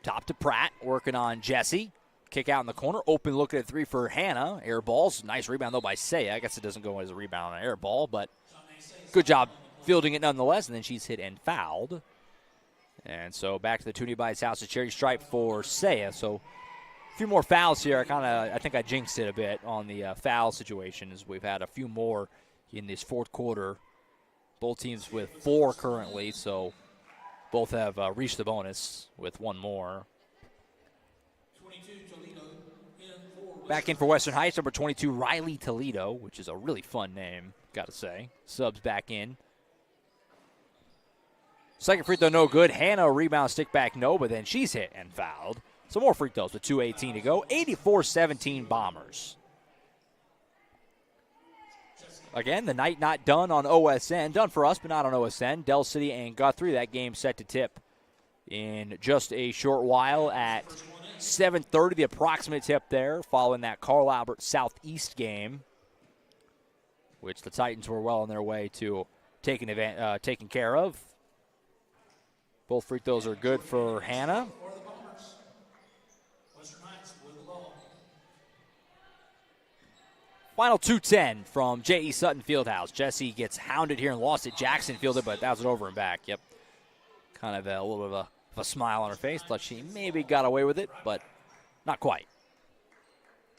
S3: Top to Pratt, working on Jesse. Kick out in the corner, open look at 3 for Hannah. Air balls, nice rebound though by Saya. I guess it doesn't go as a rebound on an air ball, but good job fielding it nonetheless. And then she's hit and fouled. And so back to the Toonie Bites House of Cherry Stripe for Saya. So a few more fouls here. I think I jinxed it a bit on the foul situation, as we've had a few more in this fourth quarter. Both teams with 4 currently, so both have reached the bonus with 1 more.
S13: 22, Toledo, in for
S3: Back in for Western Heights, number 22, Riley Toledo, which is a really fun name, got to say. Subs back in. Second free throw, no good. Hannah, rebound, stick back, no, but then she's hit and fouled. Some more free throws with 2:18 to go. 84-17 Bombers. Again, the night not done on OSN. Done for us, but not on OSN. Del City and Guthrie, that game set to tip in just a short while at 7:30, the approximate tip there, following that Carl Albert Southeast game, which the Titans were well on their way to taking care of. Both free throws are good for Hannah.
S13: for the Bombers. Western Heights with the ball.
S3: Final 2:10 from J.E. Sutton Fieldhouse. Jesse gets hounded here and lost it. Jackson fielded, but that was an over and back. Yep. Kind of a little bit of a smile on her face. Thought she maybe got away with it, but not quite.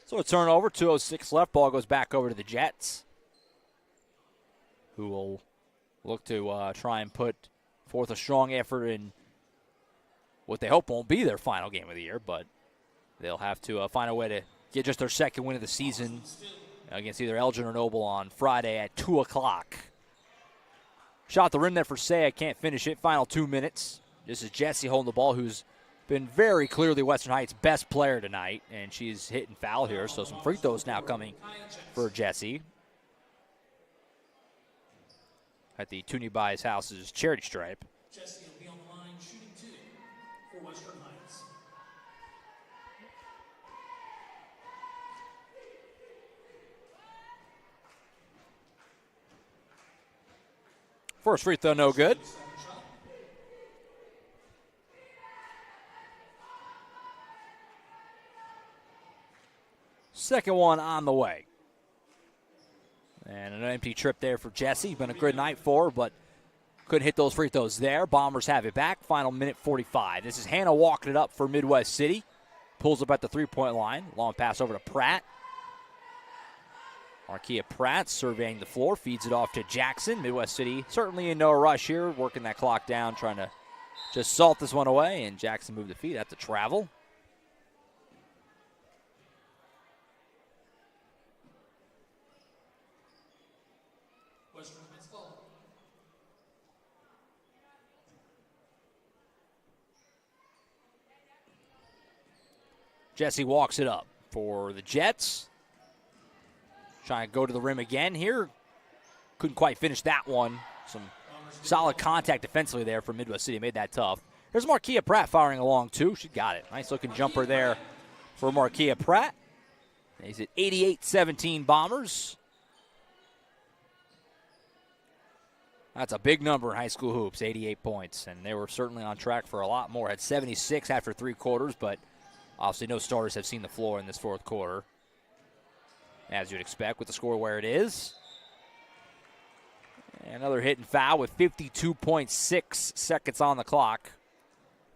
S3: So a turnover, 2:06 left. Ball goes back over to the Jets, who will look to try and put forth a strong effort in what they hope won't be their final game of the year, but they'll have to find a way to get just their second win of the season against either Elgin or Noble on Friday at 2 o'clock. Shot the rim there for Saya, can't finish it. Final 2 minutes. This is Jesse holding the ball, who's been very clearly Western Heights' best player tonight, and she's hitting foul here, so some free throws now coming for Jesse at the Toonie Buys House's charity stripe.
S13: Jesse will be on the line shooting 2 for Western Heights.
S3: First free throw, no good. Second one on the way. And an empty trip there for Jesse. Been a good night for her, but couldn't hit those free throws there. Bombers have it back. Final minute 45. This is Hannah walking it up for Midwest City. Pulls up at the three-point line. Long pass over to Pratt. Markia Pratt surveying the floor. Feeds it off to Jackson. Midwest City certainly in no rush here. Working that clock down. Trying to just salt this one away. And Jackson moved the feet. That's a travel.
S13: Western Heights ball.
S3: Jesse walks it up for the Jets. Trying to go to the rim again here. Couldn't quite finish that one. Some solid contact defensively there for Midwest City. Made that tough. There's Markia Pratt firing along too. She got it. Nice looking jumper there for Markia Pratt. He's at 88-17 Bombers. That's a big number in high school hoops, 88 points. And they were certainly on track for a lot more. Had 76 after 3 quarters, but obviously no starters have seen the floor in this fourth quarter, as you'd expect with the score where it is. Another hit and foul with 52.6 seconds on the clock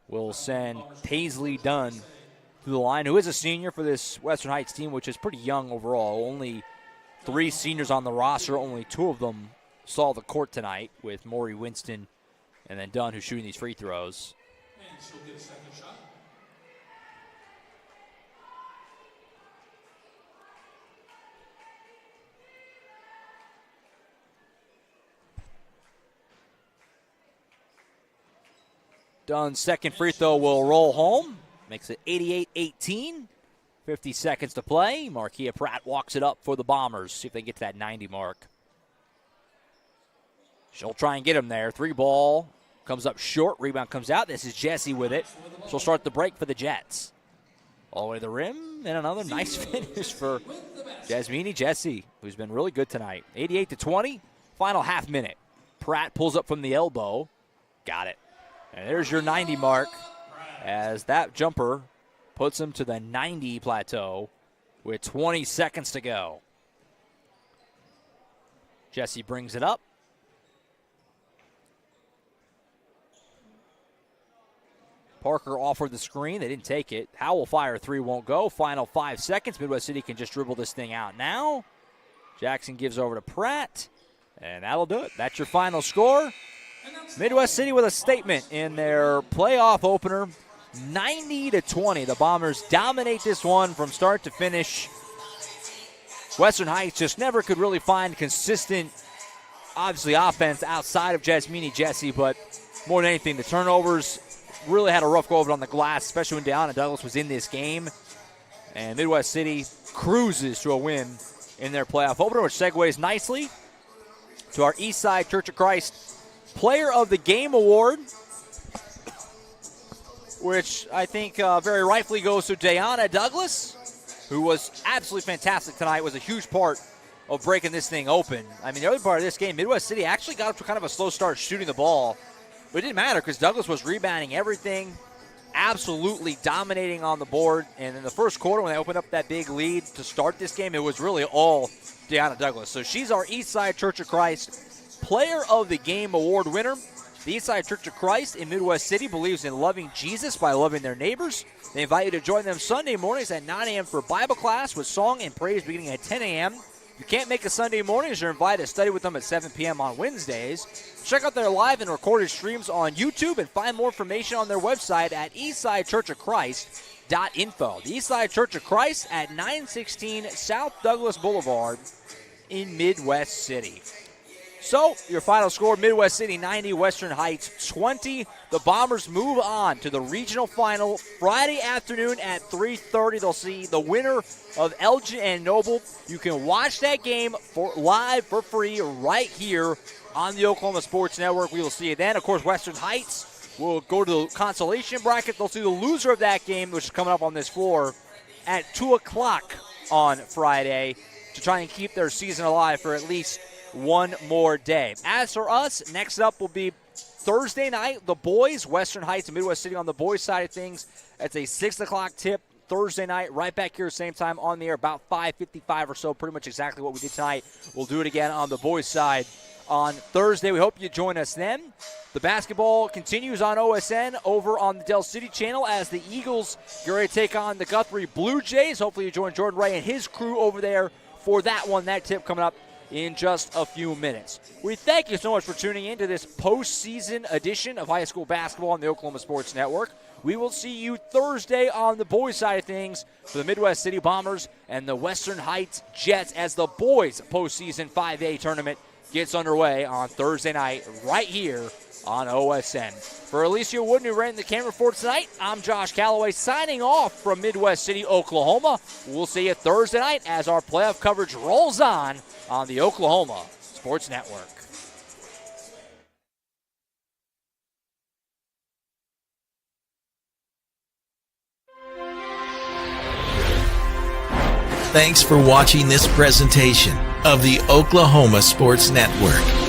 S3: will send Paisley Dunn to the line, who is a senior for this Western Heights team, which is pretty young overall. Only 3 seniors on the roster. Only 2 of them saw the court tonight, with Maury Winston and then Dunn, who's shooting these free throws.
S13: And she'll get a second shot.
S3: Dunn's second free throw will roll home. Makes it 88-18. 50 seconds to play. Marquia Pratt walks it up for the Bombers. See if they can get to that 90 mark. She'll try and get him there. 3 ball. Comes up short. Rebound comes out. This is Jessie with it. She'll start the break for the Jets. All the way to the rim. And another nice finish for Jasmine Jessie, who's been really good tonight. 88-20. Final half minute. Pratt pulls up from the elbow. Got it. And there's your 90 mark as that jumper puts him to the 90 plateau with 20 seconds to go. Jessie brings it up. Parker offered the screen. They didn't take it. Howell fire 3 won't go. Final 5 seconds. Midwest City can just dribble this thing out now. Jackson gives over to Pratt, and that'll do it. That's your final score. Midwest City with a statement in their playoff opener, 90-20. The Bombers dominate this one from start to finish. Western Heights just never could really find consistent, obviously, offense outside of Jasmine Jessie, but more than anything, the turnovers really had a rough go of it on the glass, especially when Deanna Douglas was in this game. And Midwest City cruises to a win in their playoff opener, which segues nicely to our Eastside Church of Christ Player of the Game Award, which I think very rightfully goes to Deanna Douglas, who was absolutely fantastic tonight, was a huge part of breaking this thing open. I mean, the other part of this game, Midwest City actually got up to kind of a slow start shooting the ball, but it didn't matter because Douglas was rebounding everything, absolutely dominating on the board. And in the first quarter, when they opened up that big lead to start this game, it was really all Deanna Douglas. So she's our Eastside Church of Christ Player of the Game Award winner. The Eastside Church of Christ in Midwest City believes in loving Jesus by loving their neighbors. They invite you to join them Sunday mornings at 9 a.m. for Bible class with song and praise beginning at 10 a.m. If you can't make a Sunday mornings, you're invited to study with them at 7 p.m. on Wednesdays. Check out their live and recorded streams on YouTube and find more information on their website at eastsidechurchofchrist.info. The Eastside Church of Christ at 916 South Douglas Boulevard in Midwest City. So, your final score, Midwest City 90, Western Heights 20. The Bombers move on to the regional final Friday afternoon at 3:30. They'll see the winner of Elgin and Noble. You can watch that game live for free right here on the Oklahoma Sports Network. We will see you then. Of course, Western Heights will go to the consolation bracket. They'll see the loser of that game, which is coming up on this floor, at 2 o'clock on Friday to try and keep their season alive for at least one more day. As for us, next up will be Thursday night, the boys, Western Heights and Midwest City on the boys' side of things. It's a 6 o'clock tip Thursday night, right back here, same time on the air, about 5:55 or so, pretty much exactly what we did tonight. We'll do it again on the boys' side on Thursday. We hope you join us then. The basketball continues on OSN over on the Del City channel as the Eagles get ready to take on the Guthrie Blue Jays. Hopefully you join Jordan Ray and his crew over there for that one, that tip coming up in just a few minutes. We thank you so much for tuning in to this postseason edition of high school basketball on the Oklahoma Sports Network. We will see you Thursday on the boys' side of things for the Midwest City Bombers and the Western Heights Jets as the boys' postseason 5A tournament gets underway on Thursday night right here on OSN. For Alicia Wooden, who ran the camera for tonight, I'm Josh Calloway signing off from Midwest City, Oklahoma. We'll see you Thursday night as our playoff coverage rolls on the Oklahoma Sports Network.
S2: Thanks for watching this presentation of the Oklahoma Sports Network.